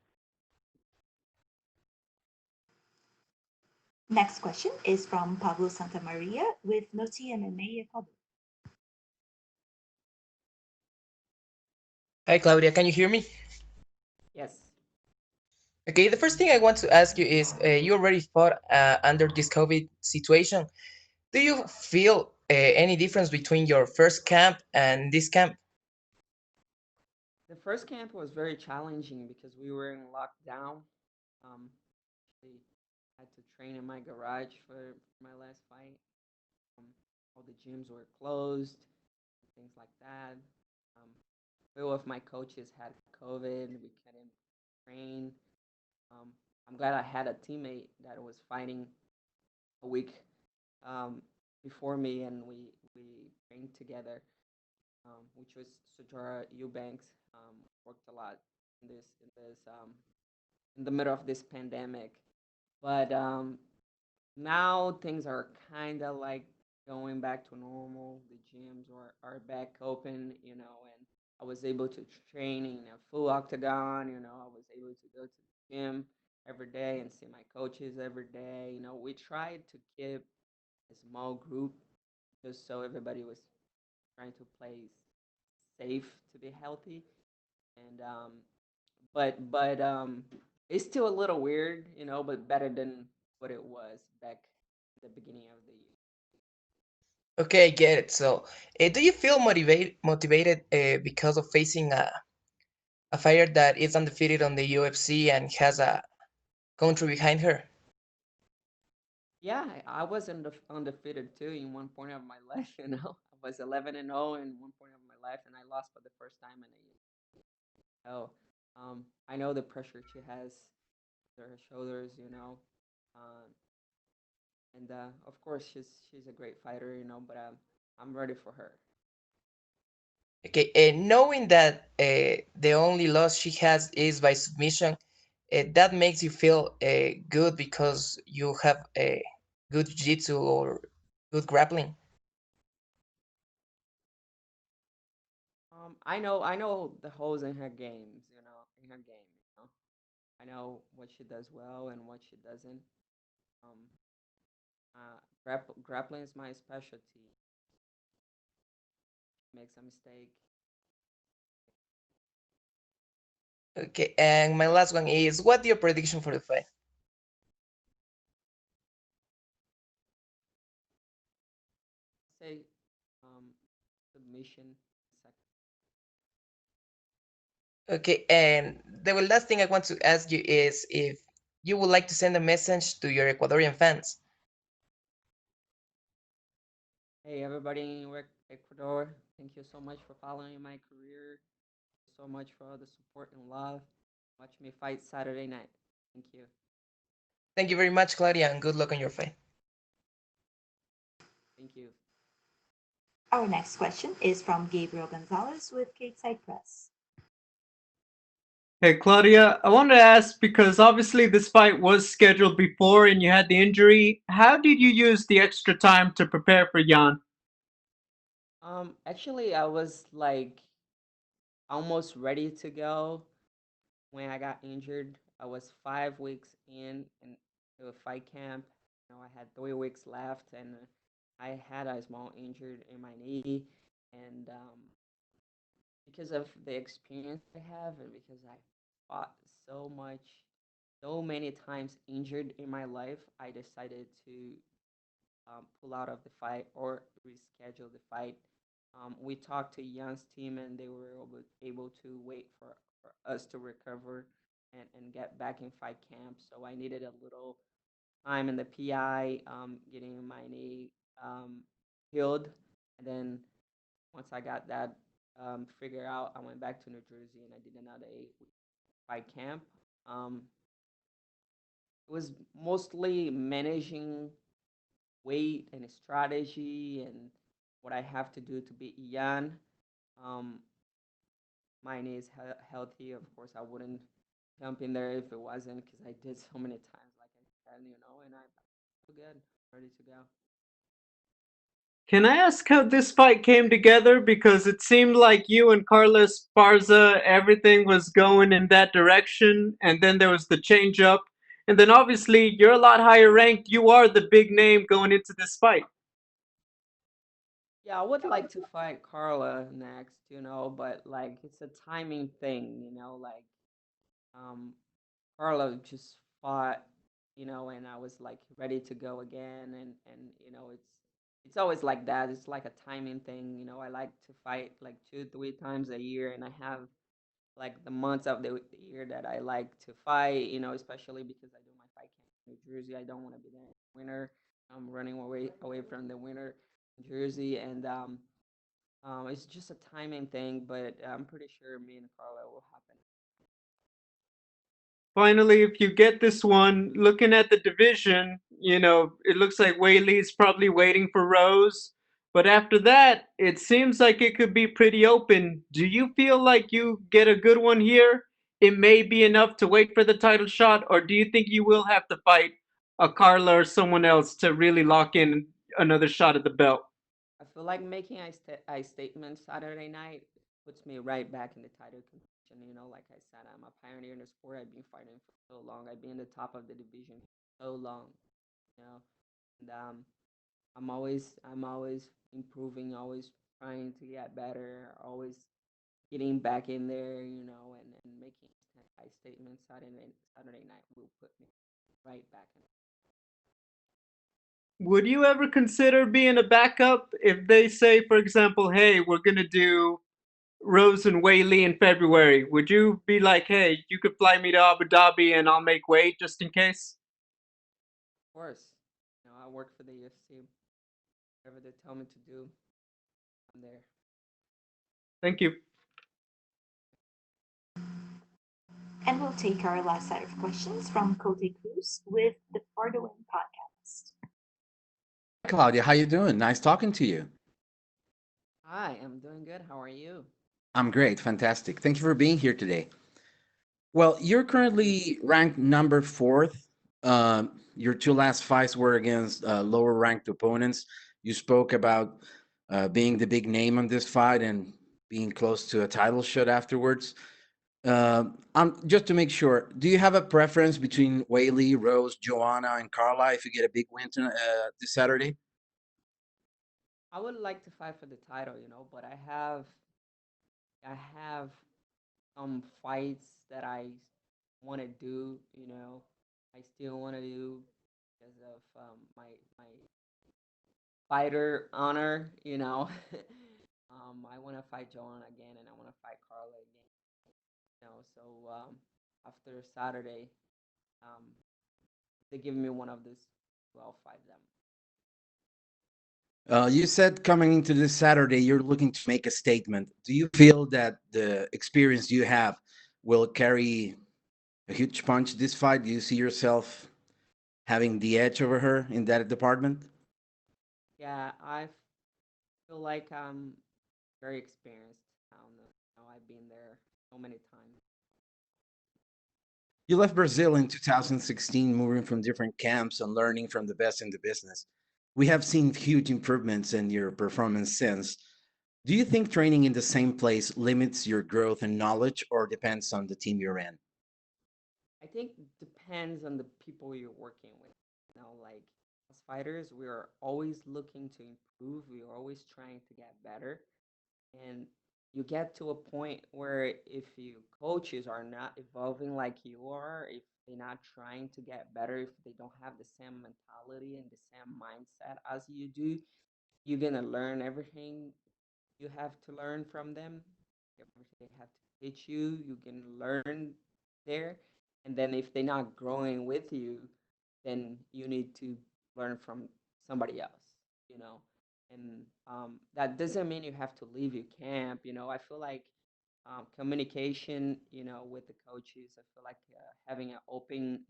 Next question is from Pablo Santamaria with Noti MMA Ecuador. Hi, Claudia. Can you hear me? Yes. Okay, the first thing I want to ask you is you already fought under this COVID situation. Do you feel any difference between your first camp and this camp? The first camp was very challenging because we were in lockdown. We had to train in my garage for my last fight. Um, all the gyms were closed, things like that. Um, Few of my coaches had COVID. We couldn't train. Um, I'm glad I had a teammate that was fighting a week um, before me, and we trained together, which was Sojara Eubanks. Worked a lot in the middle of this pandemic, but now things are kind of like going back to normal. The gyms are back open, and I was able to train in a full octagon. I was able to go to the gym every day and see my coaches every day. We tried to keep a small group just so everybody was trying to play safe to be healthy. and but it's still a little weird, but better than what it was back at the beginning of the year. Okay, I get it. So, do you feel motivated because of facing a fighter that is undefeated on the UFC and has a country behind her? Yeah, I was undefeated too in one point of my life. I was 11-0 in one point of my life, and I lost for the first time in a year. So, I know the pressure she has on her shoulders, um, and of course she's a great fighter, but I'm ready for her. Okay, knowing that the only loss she has is by submission, that makes you feel good because you have good jiu-jitsu or good grappling. I know the holes in her games, in her game. I know what she does well and what she doesn't. Um, grappling is my specialty. Makes a mistake. Okay, and my last one is, what your prediction for the fight? Say, submission. Okay, and the last thing I want to ask you is if you would like to send a message to your Ecuadorian fans. Hey, everybody in Ecuador, thank you so much for following my career. Thank you so much for all the support and love. Watch me fight Saturday night. Thank you. Thank you very much, Claudia, and good luck on your fight. Thank you. Our next question is from Gabriel Gonzalez with Stateside Press. Hey, Claudia, I wanted to ask because obviously this fight was scheduled before and you had the injury. How did you use the extra time to prepare for Jan? Actually, I was like almost ready to go when I got injured. I was 5 weeks in to a fight camp. I had 3 weeks left, and I had a small injury in my knee, and because of the experience I have, and because I fought so much, so many times injured in my life, I decided to pull out of the fight or reschedule the fight. We talked to Jan's team, and they were able to wait for us to recover and get back in fight camp. So I needed a little time in the PI, getting my knee healed. And then once I got that figured out, I went back to New Jersey and I did another 8 week fight camp. Um, it was mostly managing weight and strategy and what I have to do to beat Ian. Um, my knee is healthy. Of course, I wouldn't jump in there if it wasn't because I did so many times, like I said, and I feel good, ready to go. Can I ask how this fight came together? Because it seemed like you and Carlos Barza, everything was going in that direction, and then there was the change up. And then obviously, you're a lot higher ranked. You are the big name going into this fight. Yeah, I would like to fight Carla next, but like it's a timing thing, like um Carla just fought, and I was like ready to go again, and it's always like that. It's like a timing thing, I like to fight like 2 3 times a year, and I have like the months of the year that I like to fight, especially because I do my fight camp in New Jersey. I don't want to be there in the winter. I'm running away from the winter in Jersey, and it's just a timing thing, but I'm pretty sure me and Carla will happen. Finally, if you get this one, looking at the division, it looks like Whaley's probably waiting for Rose. But after that, it seems like it could be pretty open. Do you feel like you get a good one here? It may be enough to wait for the title shot, or do you think you will have to fight a Carla or someone else to really lock in another shot at the belt? I feel like making a statement Saturday night puts me right back in the title contention. Like I said, I'm a pioneer in the sport. I've been fighting for so long. I've been in the top of the division so long, you know, and I'm always improving, always trying to get better, always getting back in there, and making high statements Saturday night will put me right back in. Would you ever consider being a backup if they say, for example, hey, we're gonna do Rose and Whaley in February? Would you be like, hey, you could fly me to Abu Dhabi and I'll make weight just in case? Of course, I work for the UFC. Whatever they tell me to do, I'm there. Thank you. And we'll take our last set of questions from Cote Cruz with the For the Win podcast. Claudia, how you doing? Nice talking to you. Hi, I'm doing good. How are you? I'm great, fantastic. Thank you for being here today. Well, you're currently ranked number fourth. Your two last fights were against lower ranked opponents. You spoke about being the big name on this fight and being close to a title shot afterwards. Just to make sure, do you have a preference between Whaley, Rose, Joanna, and Carla if you get a big win this Saturday? I would like to fight for the title, but I have some fights that I want to do, I still want to do because of my fighter honor, I want to fight Joanna again and I want to fight Carla again, so after Saturday, um, they give me one of these, I'll fight them. You said coming into this Saturday, you're looking to make a statement. Do you feel that the experience you have will carry a huge punch this fight? Do you see yourself having the edge over her in that department? Yeah, I feel like I'm very experienced. I don't know. I've been there so many times. You left Brazil in 2016, moving from different camps and learning from the best in the business. We have seen huge improvements in your performance since. Do you think training in the same place limits your growth and knowledge or depends on the team you're in? I think depends on the people you're working with. Like as fighters, we are always looking to improve. We are always trying to get better. And you get to a point where if your coaches are not evolving like you are, if they're not trying to get better, if they don't have the same mentality and the same mindset as you do, you're gonna learn everything you have to learn from them. Everything they have to teach you, you can learn there. And then if they're not growing with you, then you need to learn from somebody else, you know. And that doesn't mean you have to leave your camp. I feel like communication, with the coaches. I feel like having an open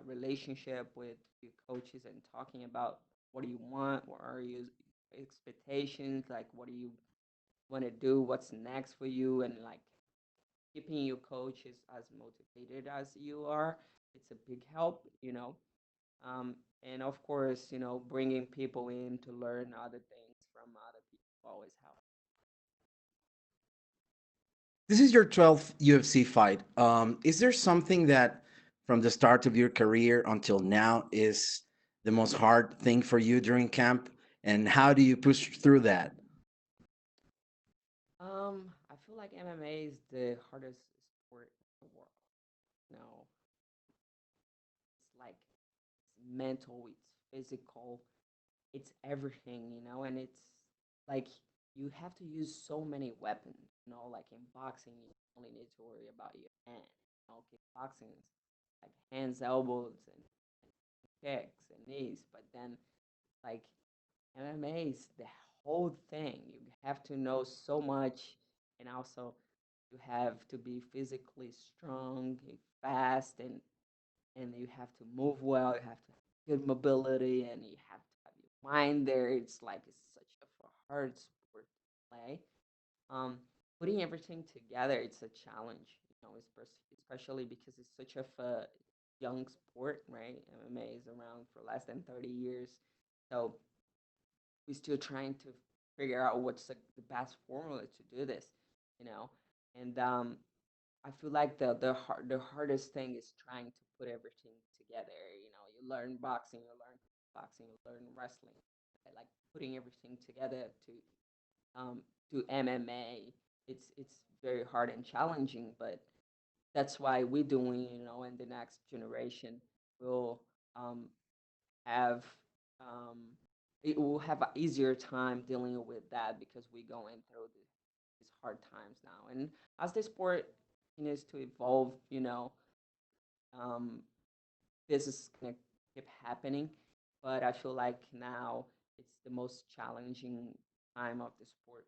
relationship with your coaches and talking about what do you want, what are your expectations, like what do you want to do, what's next for you, and like keeping your coaches as motivated as you are. It's a big help. And of course, bringing people in to learn other things from other people always helps. This is your 12th UFC fight. Is there something that from the start of your career until now is the most hard thing for you during camp? And how do you push through that? I feel like MMA is the hardest sport in the world. No, it's like it's mental, it's physical, it's everything, and it's like you have to use so many weapons, like in boxing, you only need to worry about your hand. Kickboxing is like hands, elbows, and kicks and knees, but then like MMA is the whole thing. You have to know so much, and also you have to be physically strong, fast, and you have to move well. You have to have good mobility, and you have to have your mind there. It's like it's such a hard sport to play. Um, Putting everything together, it's a challenge. Especially because it's such a young sport, right? MMA is around for less than 30 years, so we're still trying to figure out what's the best formula to do this, you know. And I feel like the hardest thing is trying to put everything together. You learn boxing, you learn wrestling, like putting everything together to do MMA. it's very hard and challenging, but that's why we're doing, in the next generation will um, have it will have an easier time dealing with that because we're going through these hard times now. And as the sport continues to evolve, um, this is gonna keep happening. But I feel like now it's the most challenging time of the sport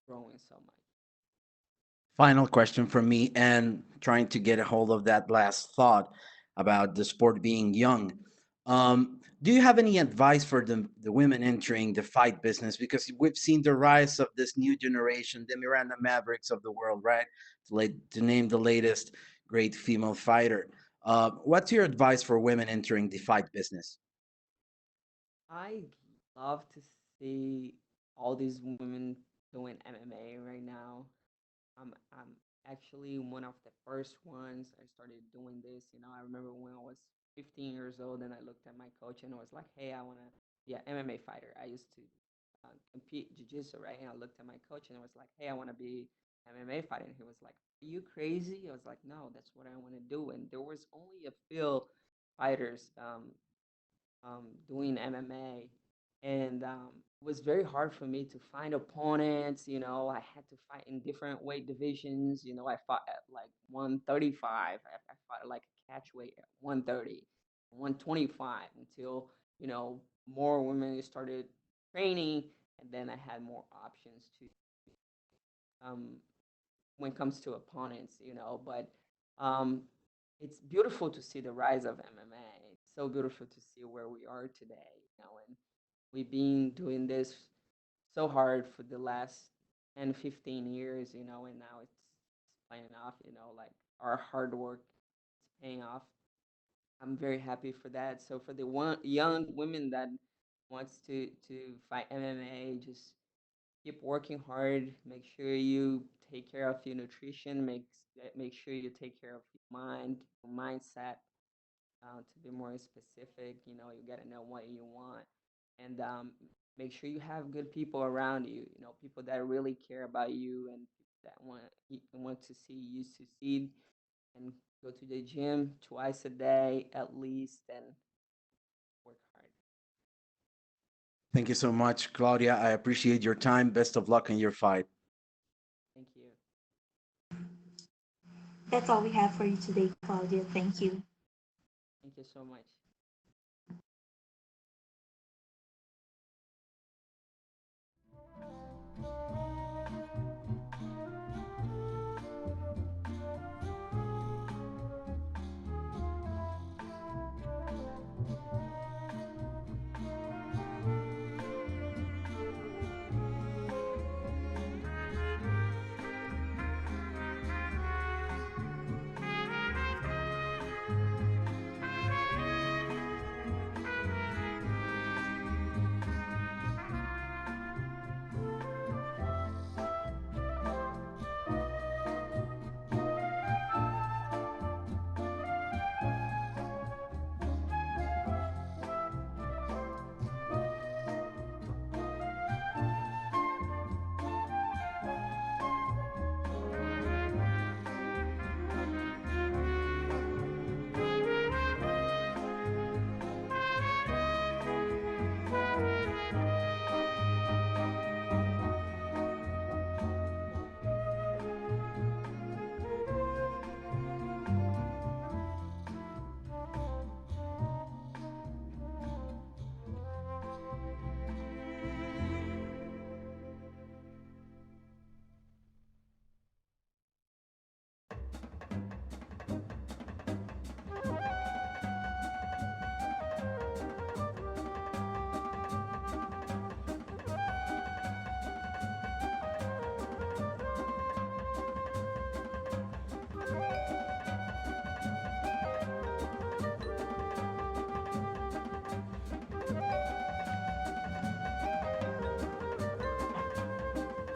growing so much. Final question from me, and trying to get a hold of that last thought about the sport being young. Do you have any advice for the women entering the fight business? Because we've seen the rise of this new generation, the Miranda Mavericks of the world, right? To name the latest great female fighter. What's your advice for women entering the fight business? I love to see all these women doing MMA right now. I'm actually one of the first ones. I started doing this. I remember when I was 15 years old and I looked at my coach and I was like, hey, I want to be an MMA fighter. I used to compete jiu-jitsu, right? And I looked at my coach and I was like, hey, I want to be MMA fighter. And he was like, are you crazy? I was like, no, that's what I want to do. And there was only a few fighters doing MMA, and it was very hard for me to find opponents. I had to fight in different weight divisions. I fought at like 135. I fought like a catch weight at 130, 125 until more women started training, and then I had more options to um, when it comes to opponents. But um, it's beautiful to see the rise of MMA. It's so beautiful to see where we are today, and we've been doing this so hard for the last 10, 15 years, and now it's paying off, like our hard work is paying off. I'm very happy for that. So for the one young women that wants to fight MMA, just keep working hard. Make sure you take care of your nutrition. Make sure you take care of your mind, your mindset. To be more specific, you got to know what you want, and make sure you have good people around you. People that really care about you and that want to see you succeed. And go to the gym twice a day at least, and work hard. Thank you so much, Claudia. I appreciate your time. Best of luck in your fight. Thank you. That's all we have for you today, Claudia. Thank you. Thank you so much.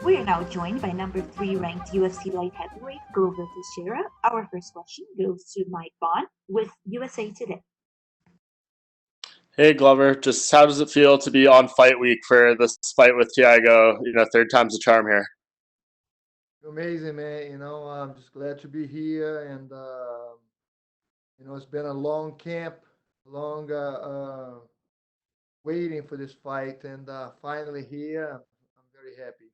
We are now joined by number 3 ranked UFC light heavyweight Glover Teixeira. Our first question goes to Mike Bond with USA Today. Hey Glover, just how does it feel to be on fight week for this fight with Thiago? Third time's a charm here. Amazing, man. I'm just glad to be here, and it's been a long camp, long waiting for this fight, and finally here. I'm very happy.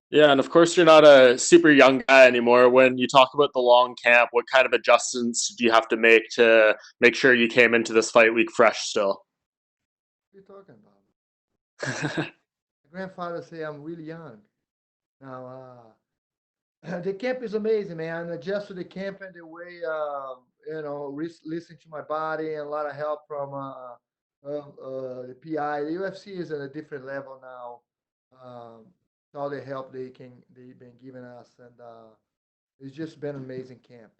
Yeah, and of course you're not a super young guy anymore. When you talk about the long camp, what kind of adjustments do you have to make to make sure you came into this fight week fresh still? What are you talking about? My grandfather say I'm really young. Now, the camp is amazing, man. I adjust to the camp and the way, listen to my body and a lot of help from the PI. The UFC is at a different level now. All the help they've been giving us, and it's just been an amazing camp.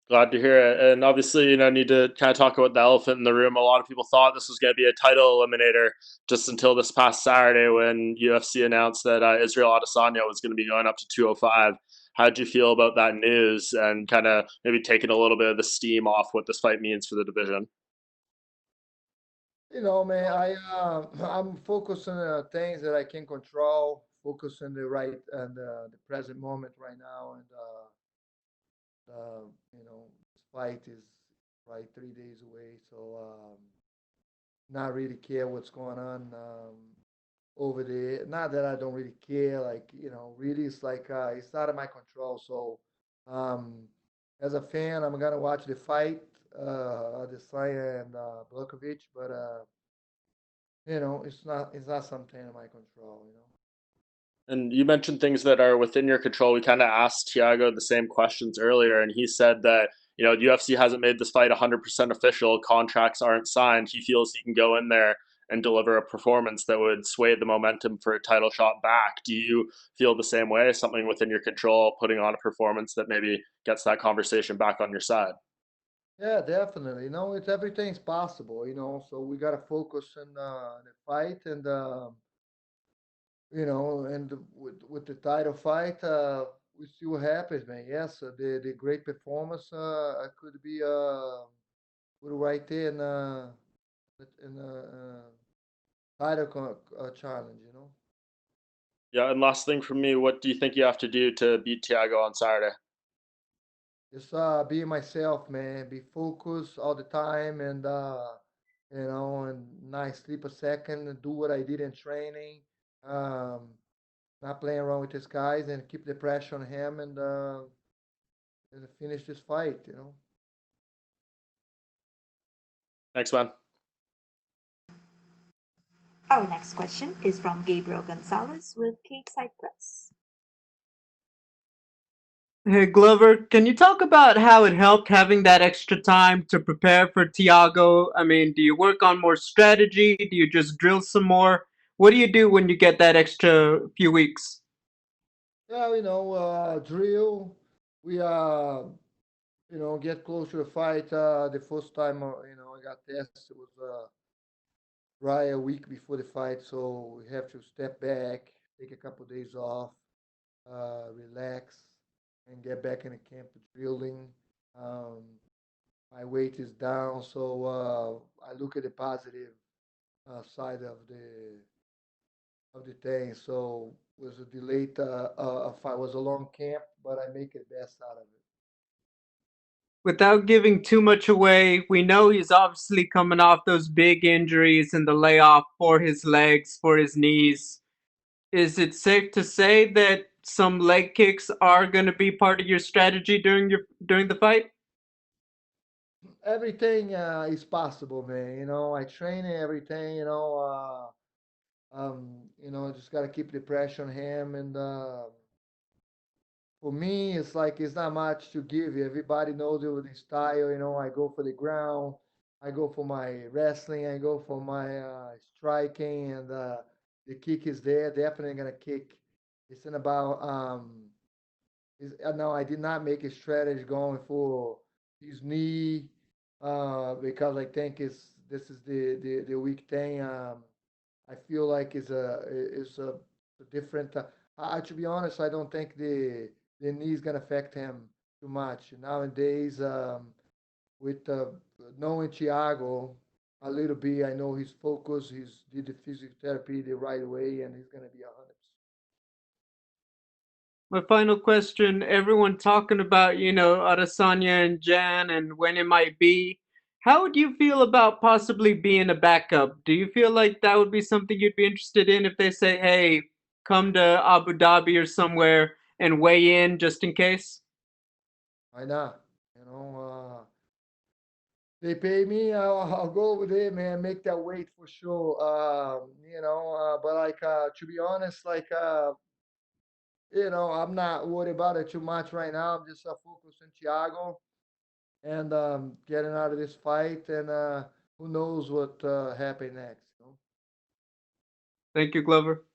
Glad to hear it. And obviously, need to kind of talk about the elephant in the room. A lot of people thought this was going to be a title eliminator just until this past Saturday when UFC announced that Israel Adesanya was going to be going up to 205. How did you feel about that news and kind of maybe taking a little bit of the steam off what this fight means for the division? Man, I'm focused on things that I can control. Focus on the right and the present moment right now, and this fight is right 3 days away, so not really care what's going on over there. Not that I don't really care, like really, it's like it's out of my control. So, um, as a fan, I'm gonna watch the fight, Adesanya and Blokovic, but it's not something in my control. And you mentioned things that are within your control. We kind of asked Thiago the same questions earlier, and he said that the UFC hasn't made this fight 100% official. Contracts aren't signed. He feels he can go in there and deliver a performance that would sway the momentum for a title shot back. Do you feel the same way? Something within your control, putting on a performance that maybe gets that conversation back on your side? Yeah, definitely. Everything's possible. So we gotta focus on the fight, and with the title fight, we see what happens, man. Yes, the great performance could be put right there in title challenge. Yeah, and last thing from me, what do you think you have to do to beat Thiago on Saturday? Just be myself, man. Be focused all the time, and and not sleep a second. And do what I did in training. Um, Not playing around with these guys, and keep the pressure on him, and finish this fight. Thanks, man. Our next question is from Gabriel Gonzalez with Cape Press. Hey Glover, can you talk about how it helped having that extra time to prepare for Tiago? I mean, do you work on more strategy? Do you just drill some more? What do you do when you get that extra few weeks? Yeah, drill. We get close to the fight. The first time, I got tested was right a week before the fight, so we have to step back, take a couple days off, relax, and get back in the camp drilling. Um, my weight is down, so I look at the positive side of the thing. So it was a delayed fight. Was a long camp, but I make the best out of it. Without giving too much away, we know he's obviously coming off those big injuries and the layoff for his legs, for his knees. Is it safe to say that some leg kicks are going to be part of your strategy during the fight? Everything is possible, man. I train everything. Just gotta keep the pressure on him, and for me, it's like it's not much to give. Everybody knows it with the style. I go for the ground, I go for my wrestling, I go for my striking, and the kick is there. Definitely gonna kick. It's not about no, I did not make a strategy going for his knee because I think this is the weak thing. I feel like it's a different. To be honest, I don't think the knee is gonna affect him too much nowadays. With knowing Thiago a little bit, I know he's focused. He's did the physiotherapy the right way, and he's gonna be 100%. my final question. Everyone talking about, Adesanya and Jan and when it might be. How would you feel about possibly being a backup? Do you feel like that would be something you'd be interested in if they say, hey, come to Abu Dhabi or somewhere and weigh in just in case? Why not? They pay me, I'll go over there, man, make that weight for sure. But like, to be honest, like, I'm not worried about it too much right now. I'm just focused on Thiago and getting out of this fight, and who knows what happen next. Thank you, Glover.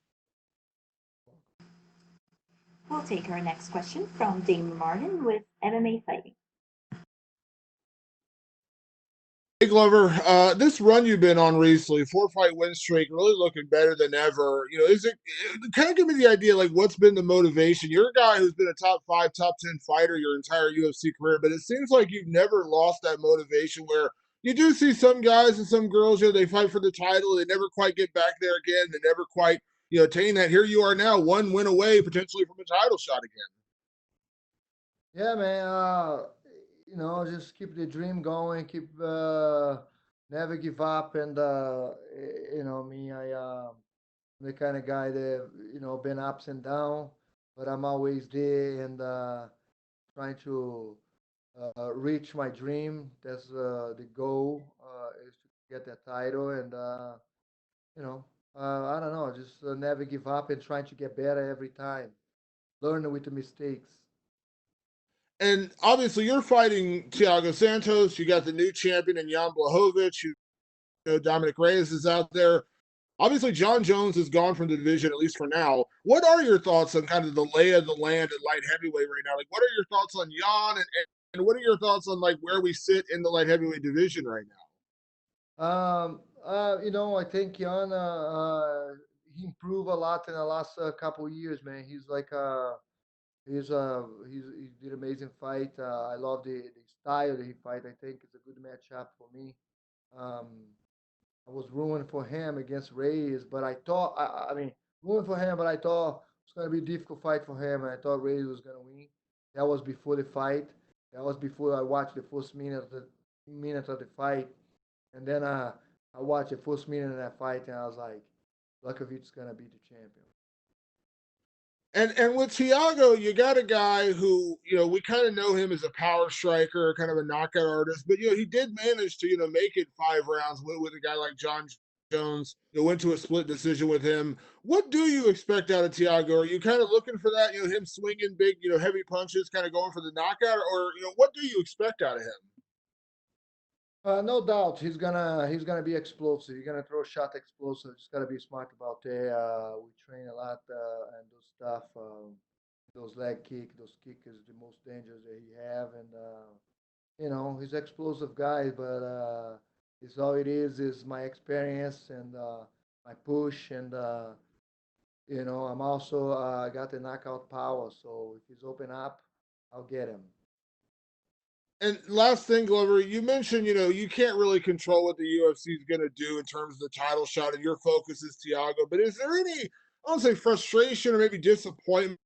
We'll take our next question from Damon Martin with MMA Fighting. Hey Glover, this run you've been on recently, 4-fight win streak, really looking better than ever. Is it kind of give me the idea, like what's been the motivation? You're a guy who's been a top 5, top 10 fighter your entire UFC career, but it seems like you've never lost that motivation. Where you do see some guys and some girls, they fight for the title, they never quite get back there again, they never quite, attain that. Here you are now, one win away potentially from a title shot again. Yeah, man. Just keep the dream going, keep never give up, and me, I'm the kind of guy that been ups and down, but I'm always there and trying to reach my dream. That's the goal is to get that title, and I don't know, just never give up and trying to get better every time, learn with the mistakes. And obviously, you're fighting Thiago Santos. You got the new champion in Jan Blachowicz. Dominic Reyes is out there. Obviously, John Jones is gone from the division, at least for now. What are your thoughts on kind of the lay of the land at light heavyweight right now? Like, what are your thoughts on Jan, and what are your thoughts on like where we sit in the light heavyweight division right now? I think Jan he improved a lot in the last couple years, man. He's like he did amazing fight. I love the style that he fight. I think it's a good matchup for me. I was rooting for him against Reyes, but I thought rooting for him, but I thought it was gonna be a difficult fight for him, and I thought Reyes was gonna win. That was before the fight. That was before I watched the first minute of the fight, and then I watched the first minute of that fight, and I was like, Blachowicz is gonna be the champion. And with Thiago, you got a guy who, we kind of know him as a power striker, kind of a knockout artist, but he did manage to, make it 5 rounds with a guy like John Jones. Went to a split decision with him. What do you expect out of Thiago? Are you kind of looking for that, him swinging big, heavy punches, kind of going for the knockout, or what do you expect out of him? No doubt, he's gonna be explosive. He's gonna throw shot explosive. Just gotta be smart about it. We train a lot and those stuff. Those leg kick, those kick is the most dangerous that he have, and he's explosive guy. But it's all it is my experience and my push, and I'm also got the knockout power. So if he's open up, I'll get him. And last thing, Glover, you mentioned, you can't really control what the UFC is going to do in terms of the title shot, and your focus is Thiago. But is there any, I don't say frustration or maybe disappointment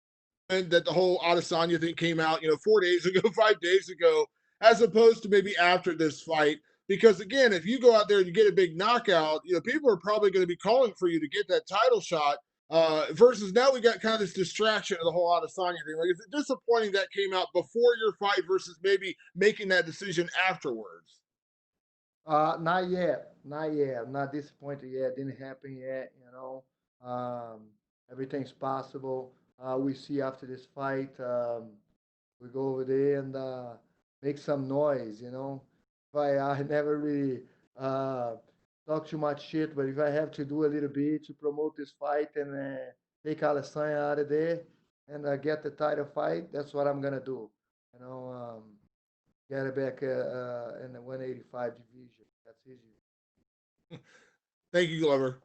that the whole Adesanya thing came out, 4 days ago, 5 days ago, as opposed to maybe after this fight? Because again, if you go out there and you get a big knockout, people are probably going to be calling for you to get that title shot. Versus now we got kind of this distraction of the whole Adesanya thing. Like, is it disappointing that came out before your fight versus maybe making that decision afterwards? Not yet. I'm not disappointed yet. Didn't happen yet. Everything's possible. We see after this fight, we go over there and make some noise. I never really talk too much shit, but if I have to do a little bit to promote this fight and take Adesanya out of there and get the title fight, that's what I'm gonna do. Get it back in the 185 division. That's easy. Thank you, Glover.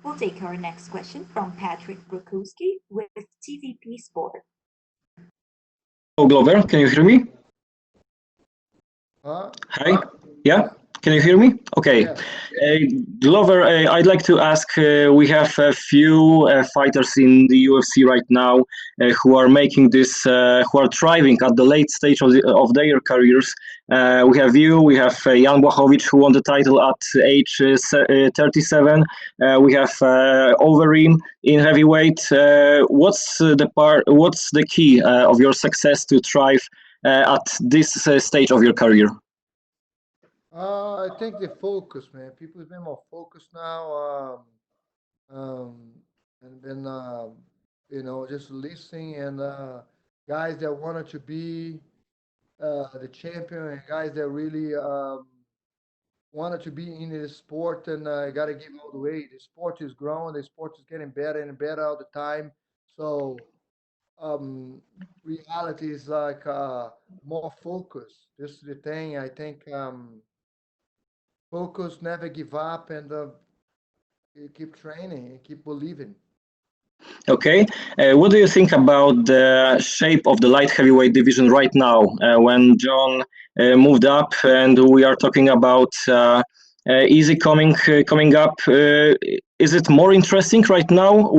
We'll take our next question from Patrick Brokowski with TVP Sport. Oh, Glover, can you hear me? Huh? Hi. Yeah. Can you hear me? Okay. Yes. Glover, I'd like to ask, we have a few fighters in the UFC right now who are making this, who are thriving at the late stage of their careers. We have you, we have Jan Błachowicz, who won the title at age 37. We have Overeem in heavyweight. What's the key of your success to thrive at this stage of your career? I think the focus, man. People have been more focused now, and been, just listening and guys that wanted to be the champion and guys that really wanted to be in the sport and got to give all the way. The sport is growing. The sport is getting better and better all the time. So reality is like more focus. This is the thing. I think focus, never give up, and keep training and keep believing. Okay. What do you think about the shape of the light heavyweight division right now when John moved up and we are talking about Easy coming up? Is it more interesting right now,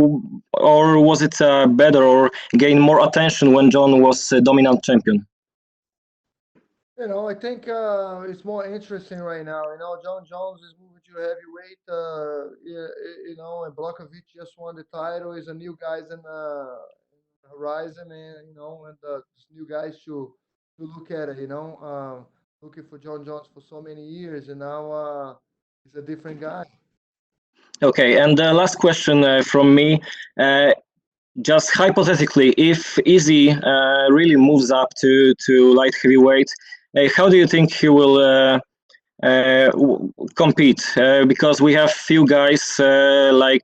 or was it better or gain more attention when John was dominant champion? I think it's more interesting right now. John Jones is moving to heavyweight. And Blachowicz just won the title. He's a new guys in the horizon, and new guys to look at it. Looking for John Jones for so many years, and now he's a different guy. Okay, and the last question from me. Just hypothetically, if Easy really moves up to light heavyweight, how do you think he will compete? Because we have few guys like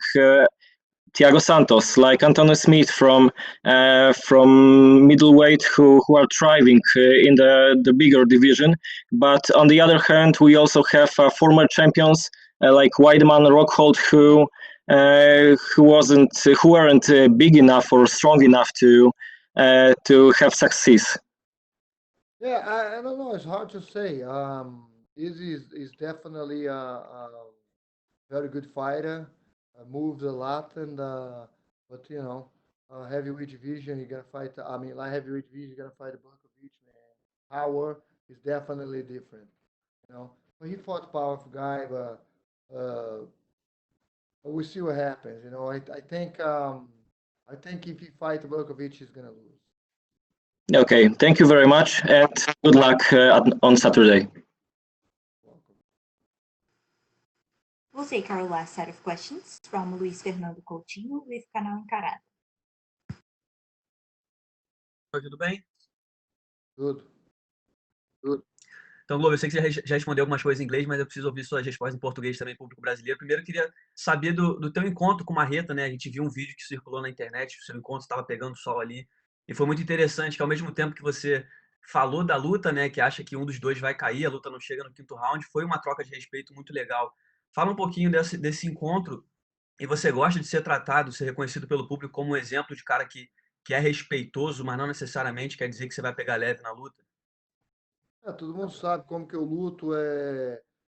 Thiago Santos, like Antonio Smith from middleweight who are thriving in the bigger division. But on the other hand, we also have former champions like Weidman, Rockhold, who weren't big enough or strong enough to have success. Yeah, I don't know. It's hard to say. Izzy is definitely a very good fighter. Moves a lot, and but heavyweight division, you're gonna fight. I mean, light heavyweight division, you're gonna fight a Blachowicz, man. Power is definitely different. But he fought a powerful guy, but we'll see what happens. I think if he fights Blachowicz, he's gonna lose. Okay, thank you very much, and good luck on Saturday. We'll take our last set of questions from Luis Fernando Coutinho with Canal Encarado. Oi, tudo bem? Tudo. Então, Globo, eu sei que você já respondeu algumas coisas em inglês, mas eu preciso ouvir suas respostas em português também, público brasileiro. Primeiro, eu queria saber do teu encontro com o Marreta, né? A gente viu um vídeo que circulou na internet, o seu encontro estava pegando sol ali, e foi muito interessante que ao mesmo tempo que você falou da luta, né, que acha que um dos dois vai cair, a luta não chega no quinto round, foi uma troca de respeito muito legal. Fala um pouquinho desse encontro, e você gosta de ser tratado, ser reconhecido pelo público como um exemplo de cara que é respeitoso, mas não necessariamente quer dizer que você vai pegar leve na luta? Todo mundo sabe como que eu luto,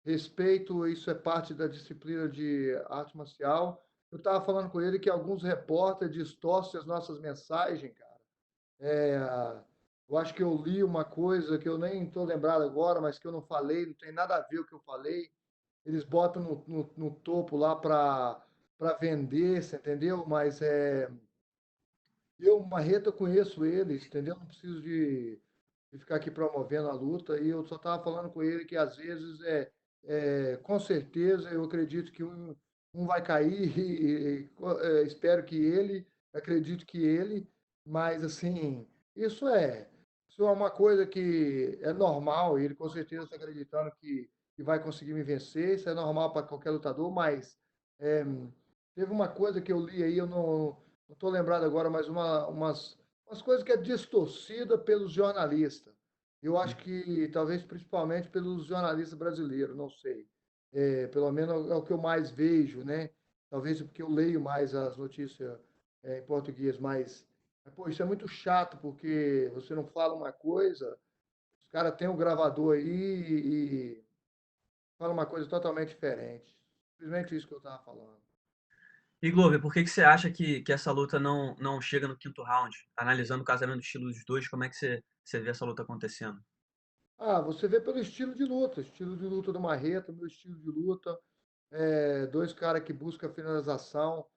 respeito, isso é parte da disciplina de arte marcial. Eu estava falando com ele que alguns repórteres distorcem as nossas mensagens, cara. Eu acho que eu li uma coisa que eu nem estou lembrado agora, mas que eu não falei, não tem nada a ver com o que eu falei. Eles botam no topo lá para vender, você entendeu? Mas eu, Marreta, conheço eles, entendeu? Não preciso de ficar aqui promovendo a luta. E eu só estava falando com ele que às vezes com certeza eu acredito que um vai cair e espero que ele, acredito que ele, mas assim, isso é uma coisa que é normal, ele com certeza está acreditando que vai conseguir me vencer, isso é normal para qualquer lutador, mas teve uma coisa que eu li aí, eu não estou lembrado agora, mas umas coisas que é distorcida pelos jornalistas. Eu acho que talvez principalmente pelos jornalistas brasileiros, não sei. Pelo menos é o que eu mais vejo, né? Talvez porque eu leio mais as notícias em português, mas pô, isso é muito chato, porque você não fala uma coisa, os caras têm um gravador aí fala uma coisa totalmente diferente. Simplesmente isso que eu tava falando. E Glover, por que que você acha que essa luta não chega no quinto round? Analisando o casamento do estilo dos dois, como é que você vê essa luta acontecendo? Ah, você vê pelo estilo de luta do Marreta, meu estilo de luta, dois caras que buscam finalização.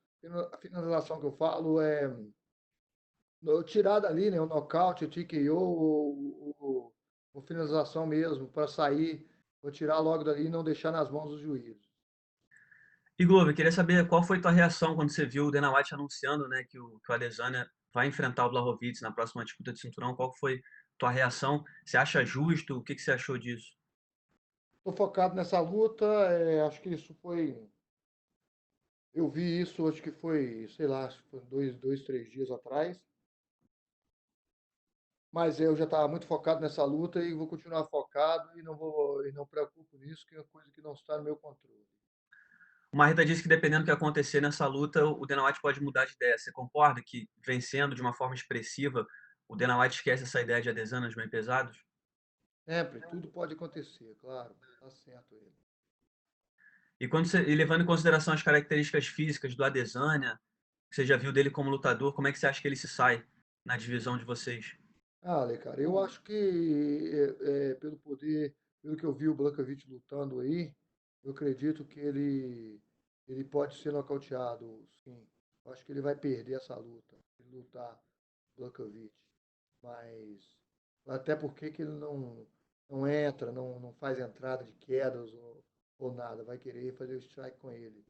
A finalização que eu falo é tirar dali, né, o nocaute, o TKO, ou finalização mesmo, para sair, vou tirar logo dali e não deixar nas mãos dos juízes. E Glover, queria saber qual foi tua reação quando você viu o Dana White anunciando, né, que o Adesanya vai enfrentar o Blachowicz na próxima disputa de cinturão. Qual foi tua reação? Você acha justo? O que que você achou disso? Estou focado nessa luta, acho que isso foi. Eu vi isso, acho que foi, sei lá, acho que foi 3 dias atrás. Mas eu já estava muito focado nessa luta e vou continuar focado e não preocupo nisso, que é coisa que não está no meu controle. O Marreta disse que dependendo do que acontecer nessa luta, o Dana White pode mudar de ideia. Você concorda que vencendo de uma forma expressiva, o Dana White esquece essa ideia de Adesanya nos meio pesados? Sempre, tudo pode acontecer, claro, tá certo ele. E levando em consideração as características físicas do Adesanya, que você já viu dele como lutador, como é que você acha que ele se sai na divisão de vocês? Ah, Ale, cara, eu acho que pelo poder, pelo que eu vi o Blachowicz lutando aí, eu acredito que ele pode ser nocauteado, sim. Eu acho que ele vai perder essa luta, se ele lutar Blachowicz. Mas até porque que ele não entra, não faz entrada de quedas ou nada, vai querer fazer o strike com ele.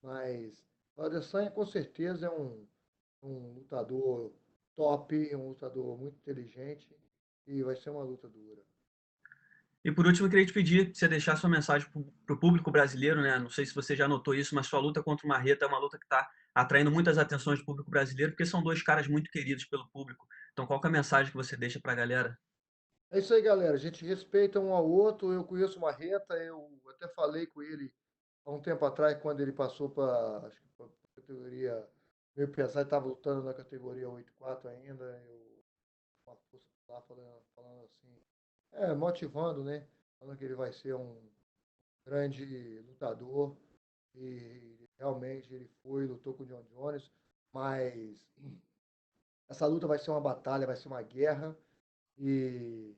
Mas o Adesanya com certeza é um lutador top, um lutador muito inteligente e vai ser uma luta dura. E por último, eu queria te pedir que você deixasse sua mensagem para o público brasileiro, né? Não sei se você já notou isso, mas sua luta contra o Marreta é uma luta que está atraindo muitas atenções do público brasileiro, porque são dois caras muito queridos pelo público. Então, qual que é a mensagem que você deixa para a galera? É isso aí, galera. A gente respeita um ao outro. Eu conheço o Marreta, eu até falei com ele há um tempo atrás, quando ele passou para a categoria meio pesado, estava lutando na categoria 84 ainda. Eu, uma força lá falando assim, motivando, né? Falando que ele vai ser um grande lutador. E realmente ele foi, lutou com o John Jones, mas essa luta vai ser uma batalha, vai ser uma guerra. E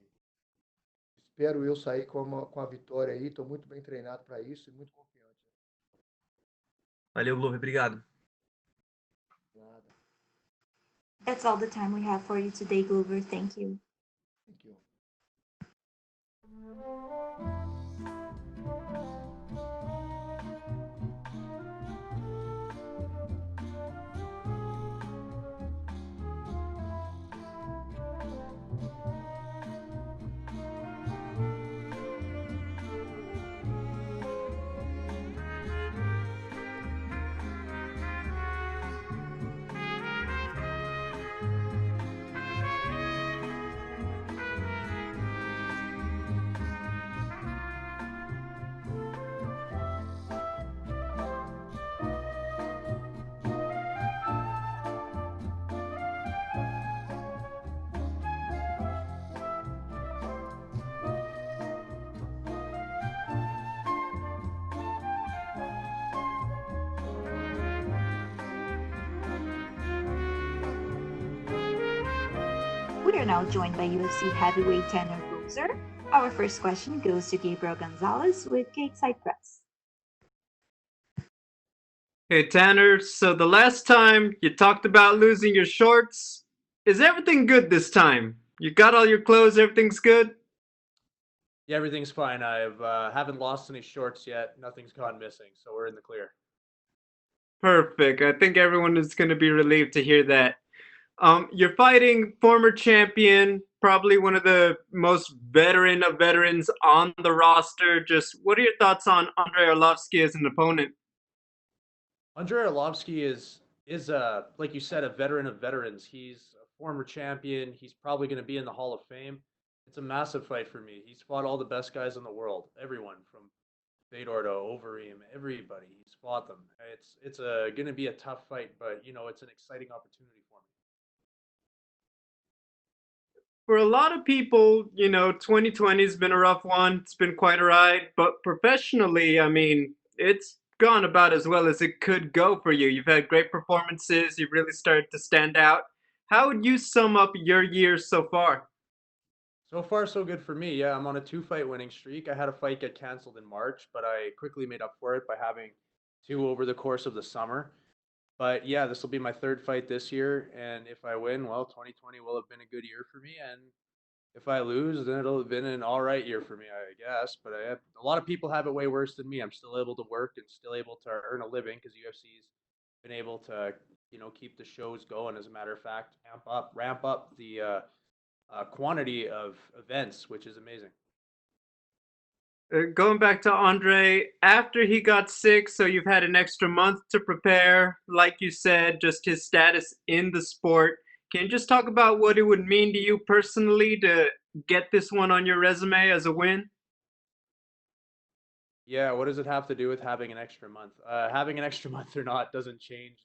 espero eu sair com a vitória aí. Estou muito bem treinado para isso e muito confiante. Valeu, Glover. Obrigado. Nada. That's all the time we have for you today, Glover. Thank you. Thank you. We are now joined by UFC heavyweight Tanner Boser. Our first question goes to Gabriel Gonzalez with Gateside Press. Hey Tanner, so the last time you talked about losing your shorts, is everything good this time? You got all your clothes, everything's good? Yeah, everything's fine. I've haven't lost any shorts yet. Nothing's gone missing, so we're in the clear. Perfect. I think everyone is going to be relieved to hear that. You're fighting former champion, probably one of the most veteran of veterans on the roster. Just what are your thoughts on Andrei Arlovski as an opponent? Andrei Arlovski is like you said, a veteran of veterans. He's a former champion. He's probably going to be in the Hall of Fame. It's a massive fight for me. He's fought all the best guys in the world. Everyone from Fedor to Overeem, everybody. He's fought them. It's going to be a tough fight, but it's an exciting opportunity for me. For a lot of people, 2020 has been a rough one. It's been quite a ride. But professionally, I mean, it's gone about as well as it could go for you. You've had great performances. You've really started to stand out. How would you sum up your year so far? So far, so good for me. Yeah, I'm on a 2-fight winning streak. I had a fight get canceled in March, but I quickly made up for it by having 2 over the course of the summer. But yeah, this will be my 3rd fight this year, and if I win, well, 2020 will have been a good year for me, and if I lose, then it'll have been an all right year for me, I guess. But a lot of people have it way worse than me. I'm still able to work and still able to earn a living because UFC's been able to, keep the shows going. As a matter of fact, ramp up the quantity of events, which is amazing. Going back to Andre, after he got sick, so you've had an extra month to prepare. Like you said, just his status in the sport. Can you just talk about what it would mean to you personally to get this one on your resume as a win? Yeah, what does it have to do with having an extra month? Having an extra month or not doesn't change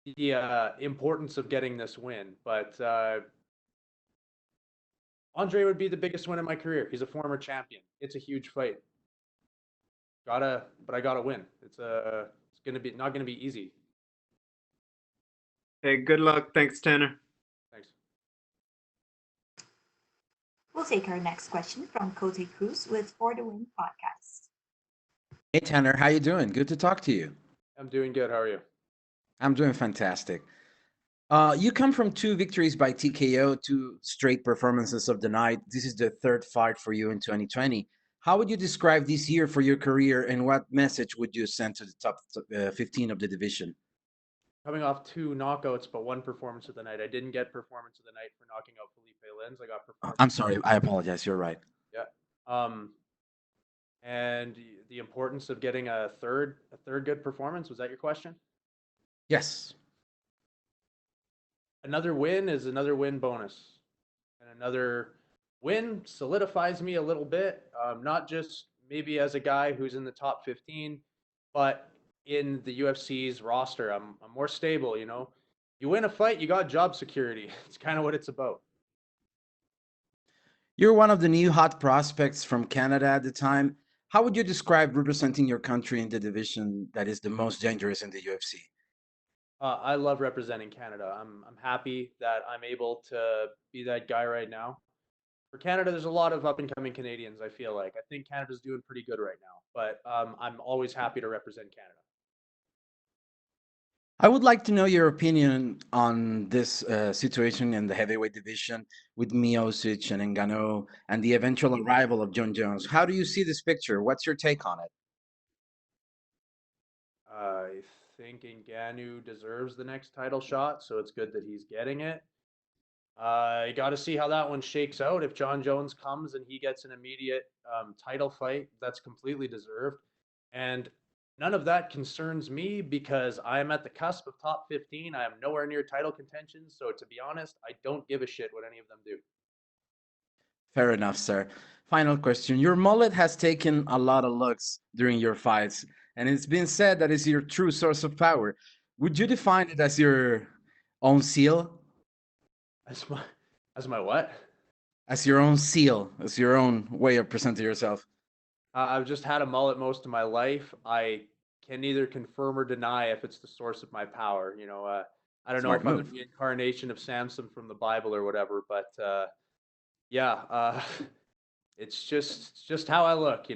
the importance of getting this win. But Andre would be the biggest win in my career. He's a former champion. It's a huge fight. But I gotta win. It's not gonna be easy. Hey, good luck. Thanks, Tanner. Thanks. We'll take our next question from Cote Cruz with For the Win podcast. Hey Tanner, how you doing? Good to talk to you. I'm doing good. How are you? I'm doing fantastic. You come from 2 victories by TKO, 2 straight performances of the night. This is the 3rd fight for you in 2020. How would you describe this year for your career, and what message would you send to the top 15 of the division? Coming off 2 knockouts, but 1 performance of the night. I didn't get performance of the night for knocking out Felipe Lins. I got performance. I'm sorry, I apologize. You're right. Yeah. And the importance of getting a third good performance. Was that your question? Yes. Another win is another win bonus, and another win solidifies me a little bit. Not just maybe as a guy who's in the top 15, but in the UFC's roster. I'm more stable. You win a fight, you got job security. It's kind of what it's about. You're one of the new hot prospects from Canada at the time. How would you describe representing your country in the division that is the most dangerous in the UFC? I love representing Canada. I'm happy that I'm able to be that guy right now. For Canada, there's a lot of up-and-coming Canadians, I feel like. I think Canada's doing pretty good right now, but I'm always happy to represent Canada. I would like to know your opinion on this situation in the heavyweight division with Miocic and Ngannou and the eventual arrival of John Jones. How do you see this picture? What's your take on it? I think Ngannou deserves the next title shot, so it's good that he's getting it. You got to see how that one shakes out. If John Jones comes and he gets an immediate title fight, that's completely deserved. And none of that concerns me because I am at the cusp of top 15. I am nowhere near title contention. So to be honest, I don't give a shit what any of them do. Fair enough, sir. Final question. Your mullet has taken a lot of looks during your fights, and it's been said that it's your true source of power. Would you define it as your own seal? As my what? As your own seal, as your own way of presenting yourself. I've just had a mullet most of my life. I can neither confirm or deny if it's the source of my power. I don't know if I'm the reincarnation of Samson from the Bible or whatever, but it's just how I look.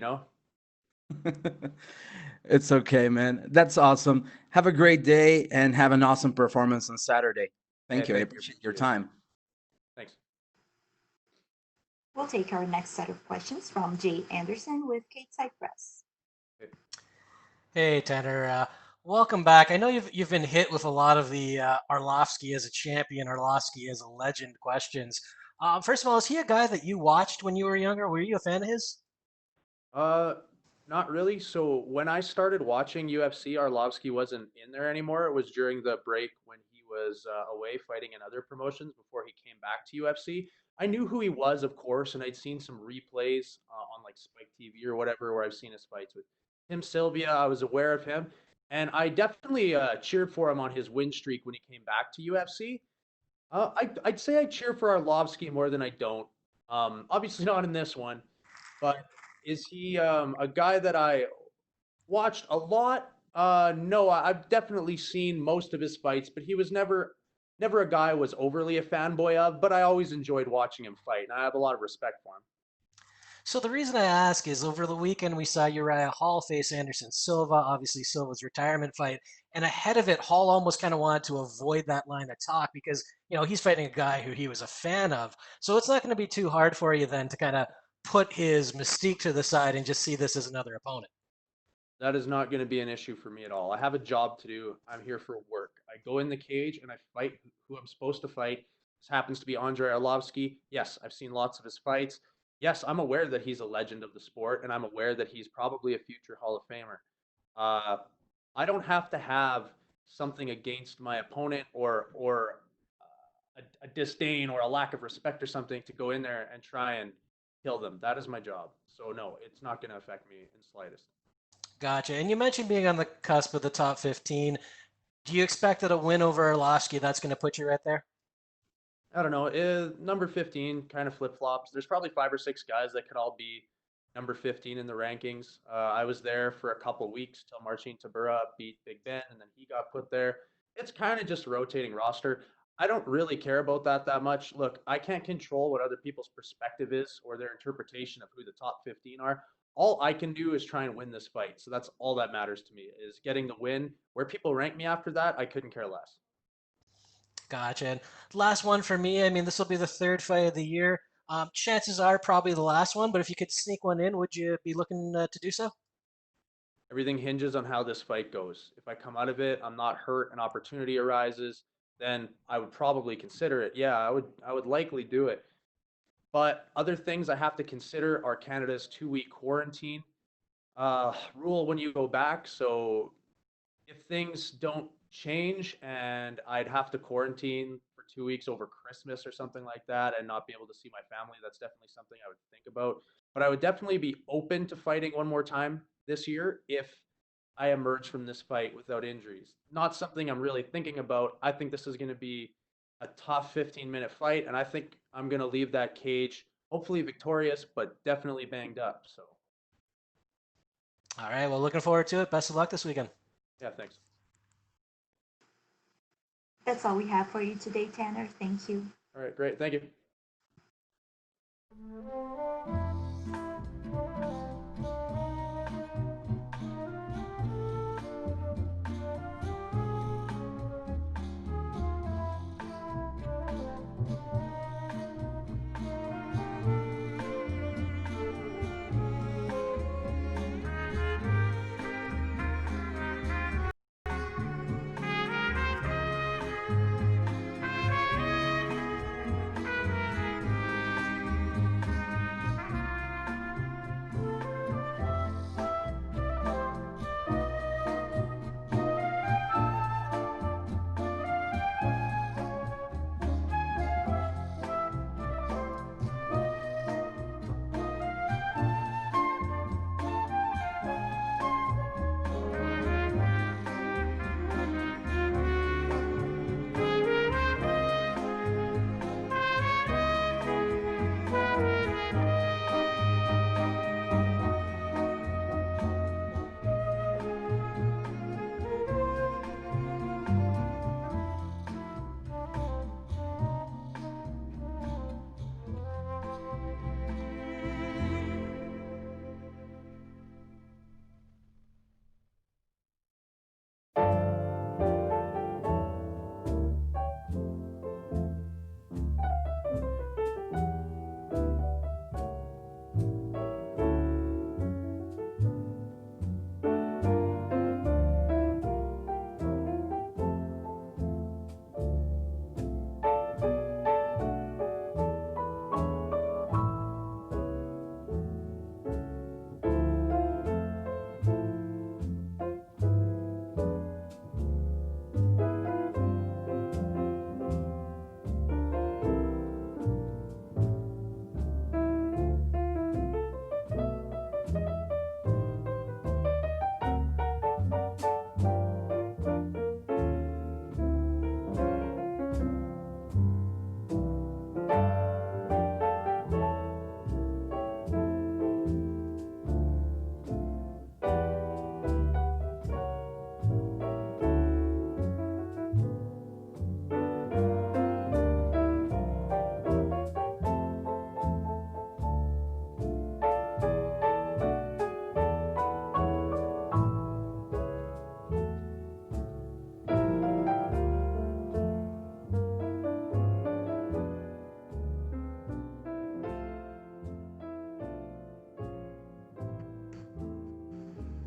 It's okay, man. That's awesome. Have a great day and have an awesome performance on Saturday. Thank you. I appreciate your time. Thanks. We'll take our next set of questions from Jay Anderson with Kate Cypress. Hey, Tanner. Welcome back. I know you've been hit with a lot of the Arlovski as a champion, Arlovski as a legend questions. First of all, is he a guy that you watched when you were younger? Were you a fan of his? Not really. So when I started watching UFC, Arlovski wasn't in there anymore. It was during the break when he was away fighting in other promotions before he came back to UFC. I knew who he was, of course, and I'd seen some replays on like Spike TV or whatever where I've seen his fights with Tim Sylvia. I was aware of him, and I definitely cheered for him on his win streak when he came back to UFC. I'd say I cheer for Arlovski more than I don't. Obviously not in this one, but is he a guy that I watched a lot? No, I've definitely seen most of his fights, but he was never a guy I was overly a fanboy of. But I always enjoyed watching him fight, and I have a lot of respect for him. So the reason I ask is over the weekend we saw Uriah Hall face Anderson Silva, obviously Silva's retirement fight, and ahead of it, Hall almost kind of wanted to avoid that line of talk because he's fighting a guy who he was a fan of. So it's not going to be too hard for you then to kind of put his mystique to the side and just see this as another opponent. That is not going to be an issue for me at all. I have a job to do. I'm here for work. I go in the cage and I fight who I'm supposed to fight. This happens to be Andrei Arlovski. Yes, I've seen lots of his fights. Yes, I'm aware that he's a legend of the sport, and I'm aware that he's probably a future Hall of Famer. I don't have to have something against my opponent or a disdain or a lack of respect or something to go in there and try and kill them. That is my job. So no, it's not going to affect me in the slightest. Gotcha. And you mentioned being on the cusp of the top 15. Do you expect that a win over Arlovski, that's going to put you right there? I don't know. Number 15 kind of flip flops. There's probably 5 or 6 guys that could all be number 15 in the rankings. I was there for a couple weeks till Marcin Tybura beat Big Ben, and then he got put there. It's kind of just a rotating roster. I don't really care about that much. Look, I can't control what other people's perspective is or their interpretation of who the top 15 are. All I can do is try and win this fight. So that's all that matters to me is getting the win. Where people rank me after that, I couldn't care less. Gotcha. And last one for me. I mean, this will be the third fight of the year. Chances are probably the last one, but if you could sneak one in, would you be looking to do so? Everything hinges on how this fight goes. If I come out of it, I'm not hurt, an opportunity arises, then I would probably consider it. Yeah, I would likely do it. But other things I have to consider are Canada's 2-week quarantine rule when you go back. So if things don't change and I'd have to quarantine for 2 weeks over Christmas or something like that and not be able to see my family, that's definitely something I would think about. But I would definitely be open to fighting one more time this year if I emerge from this fight without injuries. Not something I'm really thinking about. I think this is going to be a tough 15-minute fight, and I think I'm going to leave that cage hopefully victorious, but definitely banged up. So. All right. Well, looking forward to it. Best of luck this weekend. Yeah, thanks. That's all we have for you today, Tanner. Thank you. All right, great. Thank you.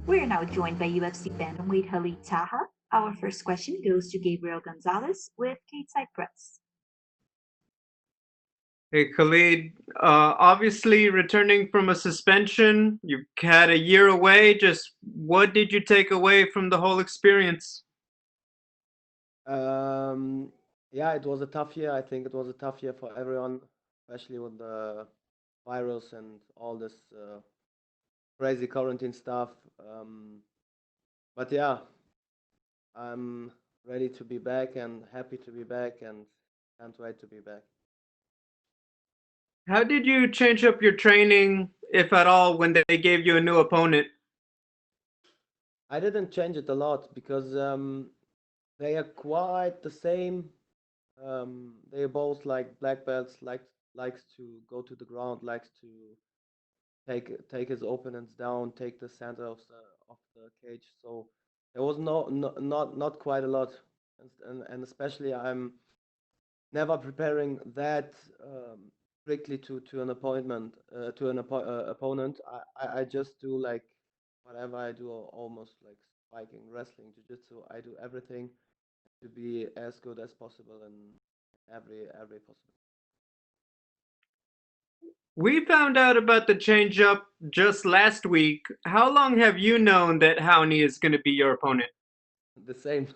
We are now joined by UFC bantamweight Khalid Taha. Our first question goes to Gabriel Gonzalez with Stateside Press. Hey Khalid, obviously returning from a suspension, you've had a year away. Just what did you take away from the whole experience? Yeah, it was a tough year. I think it was a tough year for everyone, especially with the virus and all this crazy quarantine stuff. But yeah, I'm ready to be back and happy to be back and can't wait to be back. How did you change up your training, if at all, when they gave you a new opponent? I didn't change it a lot because they are quite the same. They are both like black belts, likes to go to the ground, likes to take his opponents down, take the center of the cage. So there was not quite a lot, and especially I'm never preparing that strictly to an appointment to an opponent. I just do like whatever I do, almost like spiking, wrestling, jiu-jitsu. I do everything to be as good as possible in every possible. We found out about the change up just last week. How long have you known that Raoni is going to be your opponent? The same.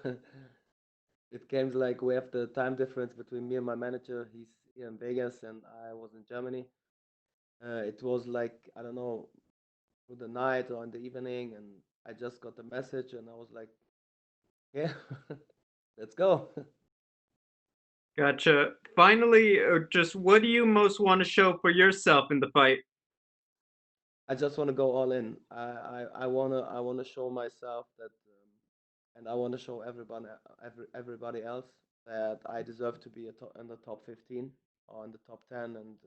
It came like we have the time difference between me and my manager. He's here in Vegas and I was in Germany. It was like, I don't know, through the night or in the evening, and I just got the message and I was like, yeah, let's go. Gotcha. Finally, just what do you most want to show for yourself in the fight? I just want to go all in. I wanna show myself that, and I want to show everybody else that I deserve to be in the top 15 or in the top 10, and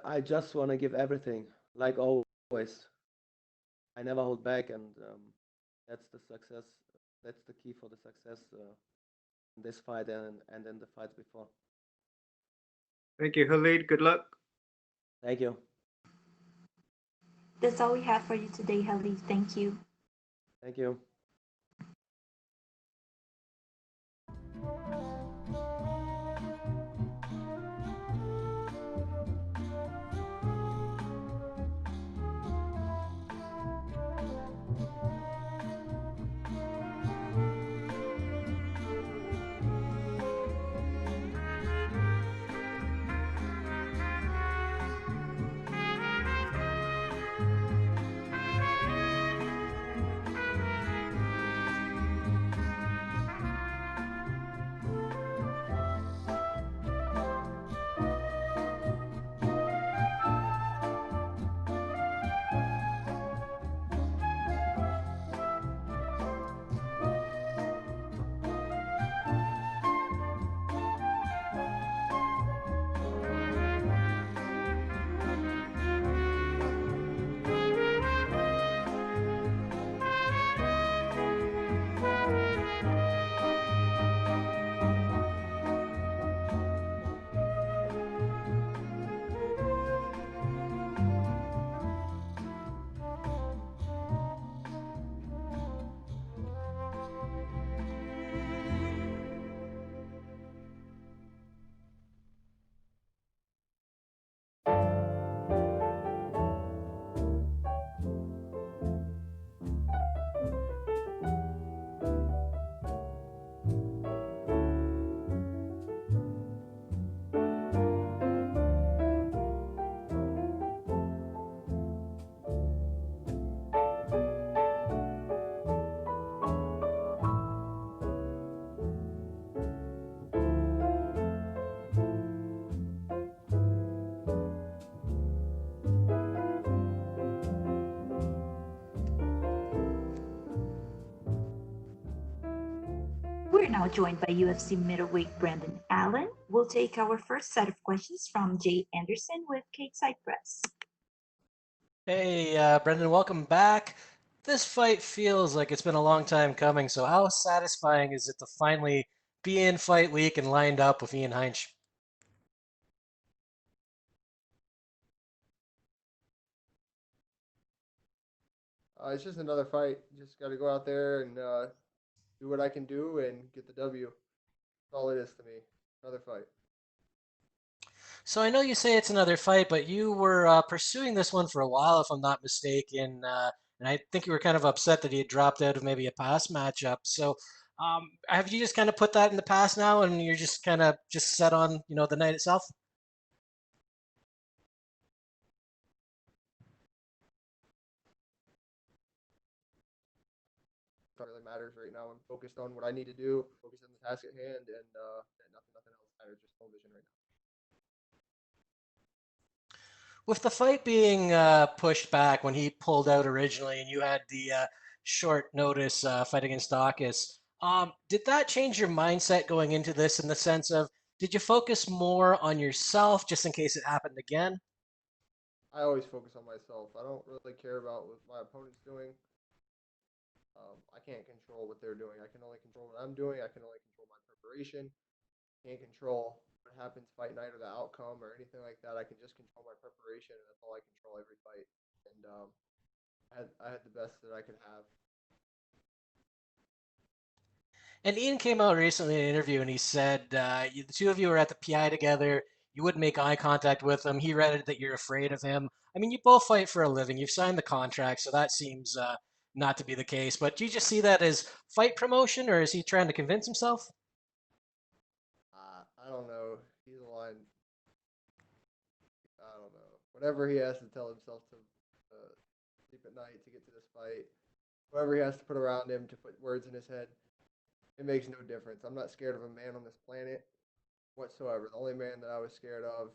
I just want to give everything, like always. I never hold back, and that's the success. That's the key for the success in this fight and in the fights before. Thank you, Khalid. Good luck. Thank you. That's all we have for you today, Khalid. Thank you. Thank you. We're now joined by UFC middleweight Brandon Allen. We'll take our first set of questions from Jay Anderson with Stateside Press. Hey, Brendan, welcome back. This fight feels like it's been a long time coming, so how satisfying is it to finally be in fight week and lined up with Ian Heinisch? It's just another fight. Just got to go out there and do what I can do and get the W. That's all it is to me. Another fight. So I know you say it's another fight, but you were pursuing this one for a while, if I'm not mistaken. And I think you were kind of upset that he had dropped out of maybe a past matchup. So have you just kind of put that in the past now, and you're just kind of just set on the night itself? It really matters right now. I'm focused on what I need to do, focused on the task at hand, and nothing else matters. Just television right now. With the fight being pushed back when he pulled out originally, and you had the short notice fight against Dawkins, did that change your mindset going into this in the sense of did you focus more on yourself just in case it happened again? I always focus on myself. I don't really care about what my opponent's doing. I can't control what they're doing. I can only control what I'm doing. I can only control my preparation. Can't control what happens fight night or the outcome or anything like that. I can just control my preparation, and that's all I control every fight. And I had the best that I could have. And Ian came out recently in an interview and he said the two of you were at the PI together. You wouldn't make eye contact with him. He read it that you're afraid of him. I mean, you both fight for a living. You've signed the contract, so that seems not to be the case. But do you just see that as fight promotion, or is he trying to convince himself? I don't know. He's a line. I don't know. Whatever he has to tell himself to sleep at night to get to this fight, whatever he has to put around him to put words in his head, it makes no difference. I'm not scared of a man on this planet whatsoever. The only man that I was scared of,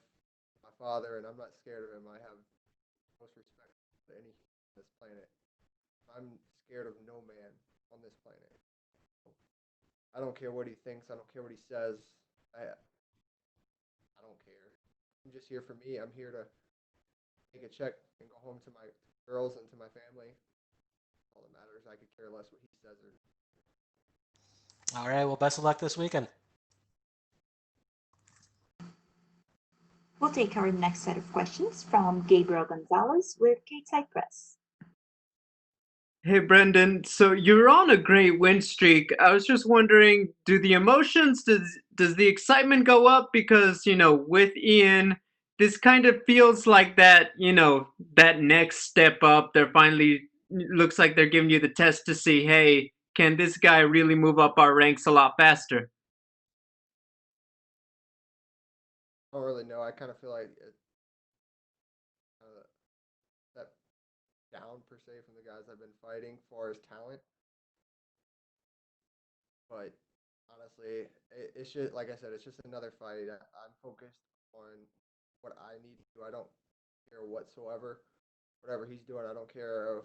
my father, and I'm not scared of him. I have most respect for any on this planet. I'm scared of no man on this planet. I don't care what he thinks. I don't care what he says. I don't care. I'm just here for me. I'm here to take a check and go home to my girls and to my family. All that matters. I could care less what he says or. All right. Well, best of luck this weekend. We'll take our next set of questions from Gabriel Gonzalez with K-Type Press. Hey, Brendan. So you're on a great win streak. I was just wondering, do the emotions, does the excitement go up? Because, with Ian, this kind of feels like that, that next step up. They're finally, looks like they're giving you the test to see, hey, can this guy really move up our ranks a lot faster? I don't really know. I kind of feel like step down per se from the guys I've been fighting for his talent. But honestly, it's just like I said, it's just another fight. I'm focused on what I need to do. I don't care whatsoever. Whatever he's doing, I don't care of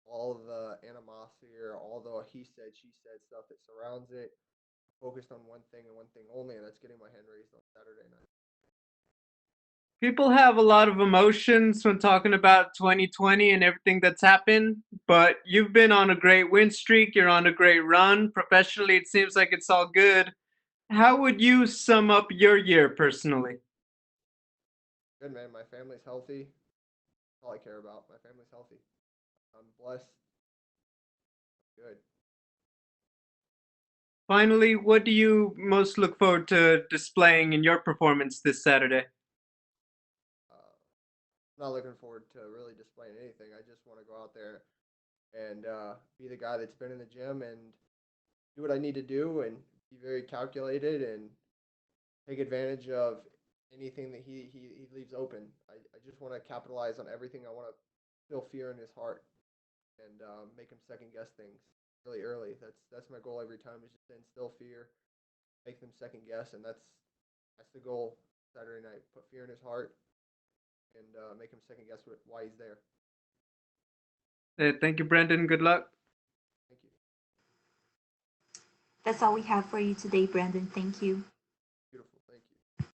all the animosity or all the he said, she said stuff that surrounds it. I'm focused on one thing and one thing only, and that's getting my hand raised on Saturday night. People have a lot of emotions when talking about 2020 and everything that's happened, but you've been on a great win streak. You're on a great run. Professionally, it seems like it's all good. How would you sum up your year personally? Good, man. My family's healthy. That's all I care about. My family's healthy. I'm blessed. Good. Finally, what do you most look forward to displaying in your performance this Saturday? I'm not looking forward to really displaying anything. I just want to go out there and be the guy that's been in the gym and do what I need to do and be very calculated and take advantage of anything that he leaves open. I just want to capitalize on everything. I want to feel fear in his heart and make him second guess things really early. That's my goal every time, is just to instill fear, make them second guess, and that's the goal Saturday night. Put fear in his heart and make him second guess why he's there. Thank you, Brendan. Good luck. Thank you. That's all we have for you today, Brandon. Thank you. Beautiful. Thank you.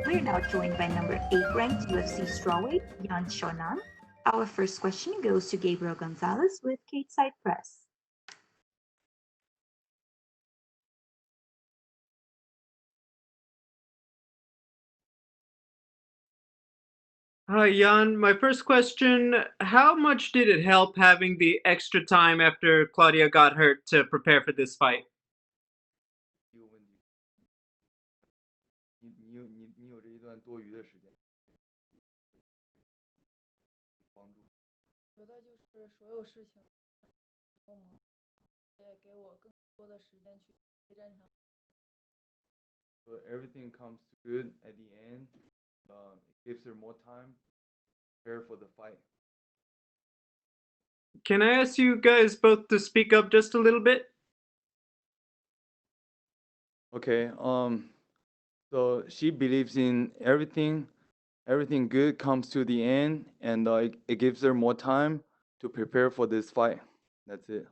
We're now joined by number 8 ranked UFC strawweight, Xiaonan. Our first question goes to Gabriel Gonzalez with Cateside Press. Hi, Jan. My first question, how much did it help having the extra time after Claudia got hurt to prepare for this fight? 你有这一段多余的时间，帮助。觉得就是所有事情都忙，也给我更多的时间去备战场。So everything comes good at the end. It gives her more time to prepare for the fight. Can I ask you guys both to speak up just a little bit? Okay. So she believes in everything. Everything good comes to the end, and it gives her more time to prepare for this fight. That's it.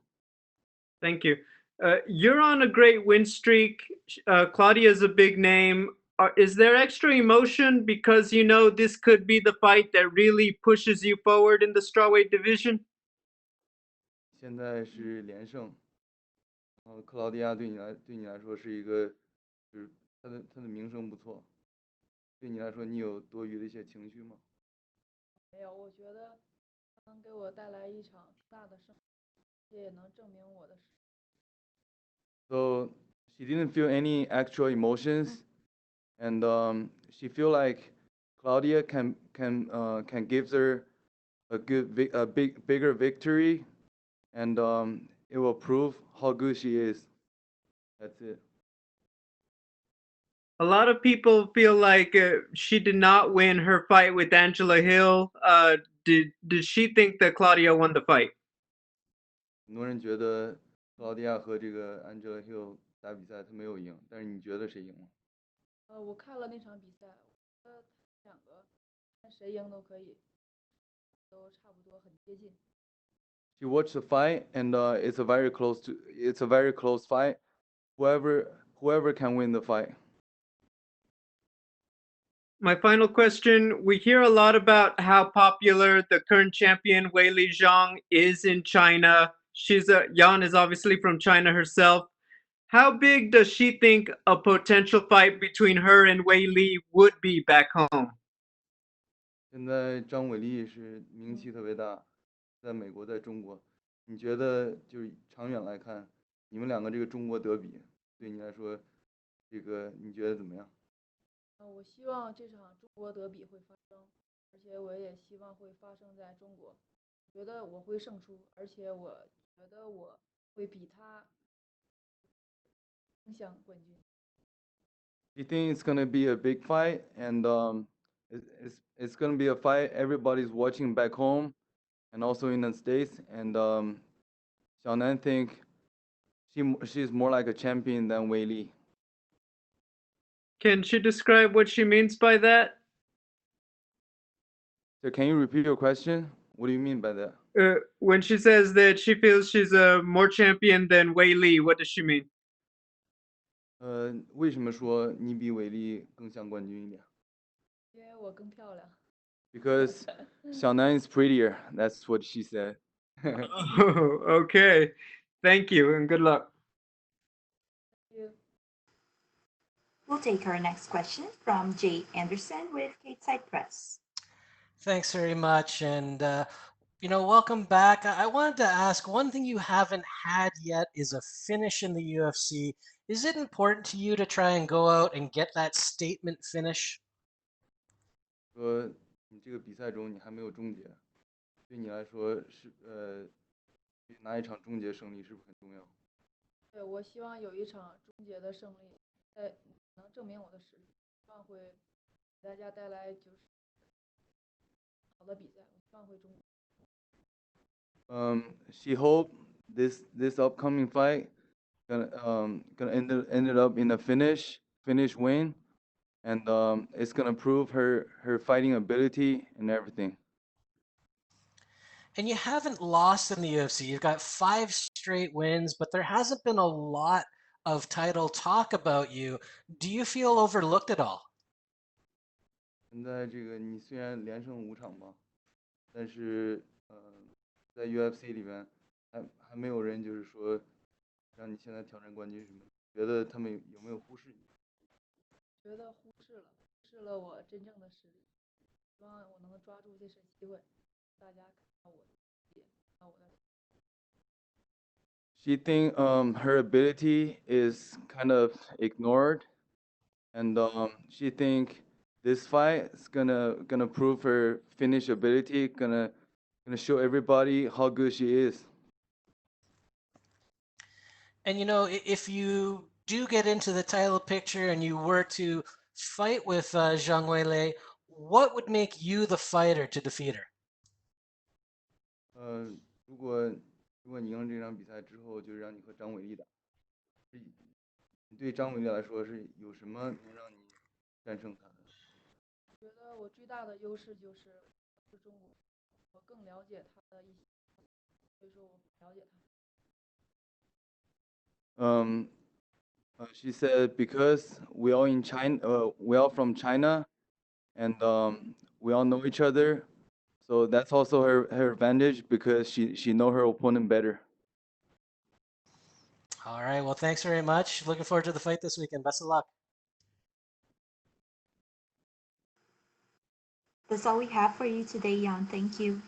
Thank you. You're on a great win streak. Claudia's a big name. Is there extra emotion because you know this could be the fight that really pushes you forward in the strawweight division? 现在是连胜，克劳迪亚对你来说是一个，就是他的名声不错，对你来说你有多余的一些情绪吗？没有，我觉得能给我带来一场大的胜利，也能证明我的实力。So she didn't feel any actual emotions, and she feel like Claudia can give her a bigger victory, and it will prove how good she is. That's it. A lot of people feel like she did not win her fight with Angela Hill. Did she think that Claudia won the fight? 很多人觉得克劳迪亚和这个 Angela Hill 打比赛，她没有赢，但是你觉得谁赢了？我看了那场比赛，我觉得两个看谁赢都可以，都差不多很接近。She watched the fight, and it's a very close fight. Whoever can win the fight. My final question, we hear a lot about how popular the current champion Weili Zhang is in China. Yan is obviously from China herself. How big does she think a potential fight between her and Weili would be back home? 现在张伟丽是名气特别大，在美国，在中国，你觉得就是长远来看，你们两个这个中国德比，对你来说，这个你觉得怎么样？我希望这场中国德比会发生，而且我也希望会发生在中国。我觉得我会胜出，而且我觉得我会比他影响冠军。You think it's gonna be a big fight, and it's gonna be a fight everybody's watching back home, and also in the States. And Xiaonan think she's more like a champion than Weili. Can she describe what she means by that? So can you repeat your question? What do you mean by that? When she says that she feels she's a more champion than Weili, what does she mean? 为什么说你比伟丽更像冠军一点？因为我更漂亮。Because Xiaonan is prettier. That's what she said. Oh, okay. Thank you and good luck. We'll take our next question from Jay Anderson with Cateside Press. Thanks very much, and welcome back. I wanted to ask, one thing you haven't had yet is a finish in the UFC. Is it important to you to try and go out and get that statement finish? 说你这个比赛中你还没有终结，对你来说是拿一场终结胜利是不是很重要？对，我希望有一场终结的胜利，能证明我的实力，希望会给大家带来就是好的比赛，我希望会终结。She hope this upcoming fight gonna ended up in a finish win, and it's gonna prove her fighting ability and everything. And you haven't lost in the UFC. You've got 5 straight wins, but there hasn't been a lot of title talk about you. Do you feel overlooked at all? 现在这个你虽然连胜5场吧，但是在 UFC 里面还没有人就是说让你现在挑战冠军什么，觉得他们有没有忽视你？觉得忽视了我真正的实力，希望我能抓住这次机会，大家看到我的实力，看到我的。She think her ability is kind of ignored, and she think this fight is gonna prove her finish ability, gonna show everybody how good she is. And if you do get into the title picture and you were to fight with Zhang Weilei, what would make you the fighter to defeat her? 如果你赢了这场比赛之后，就是让你和张伟丽打，你对张伟丽来说是有什么能让你战胜他的？我觉得我最大的优势就是中国，我更了解他的一些，所以说我了解他。She said because we all in China, we all from China, and we all know each other, so that's also her advantage because she know her opponent better. All right, well, thanks very much. Looking forward to the fight this weekend. Best of luck. That's all we have for you today, Jan. Thank you.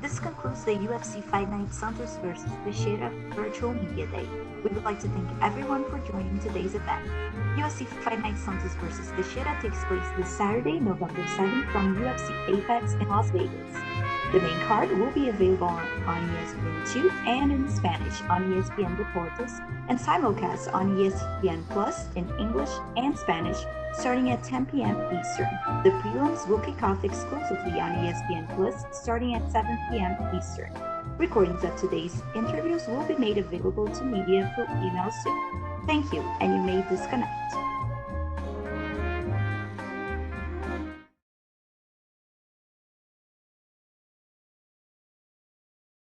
This concludes the UFC Fight Night Santos vs. Teixeira Virtual Media Day. We would like to thank everyone for joining today's event. UFC Fight Night Santos vs. Teixeira takes place this Saturday, November 7th from UFC Apex in Las Vegas. The main card will be available on ESPN2 and in Spanish on ESPN Deportes and simulcast on ESPN Plus in English and Spanish starting at 10 p.m. Eastern. The prelims will kick off exclusively on ESPN Plus starting at 7 p.m. Eastern. Recordings of today's interviews will be made available to media through email soon. Thank you, and you may disconnect.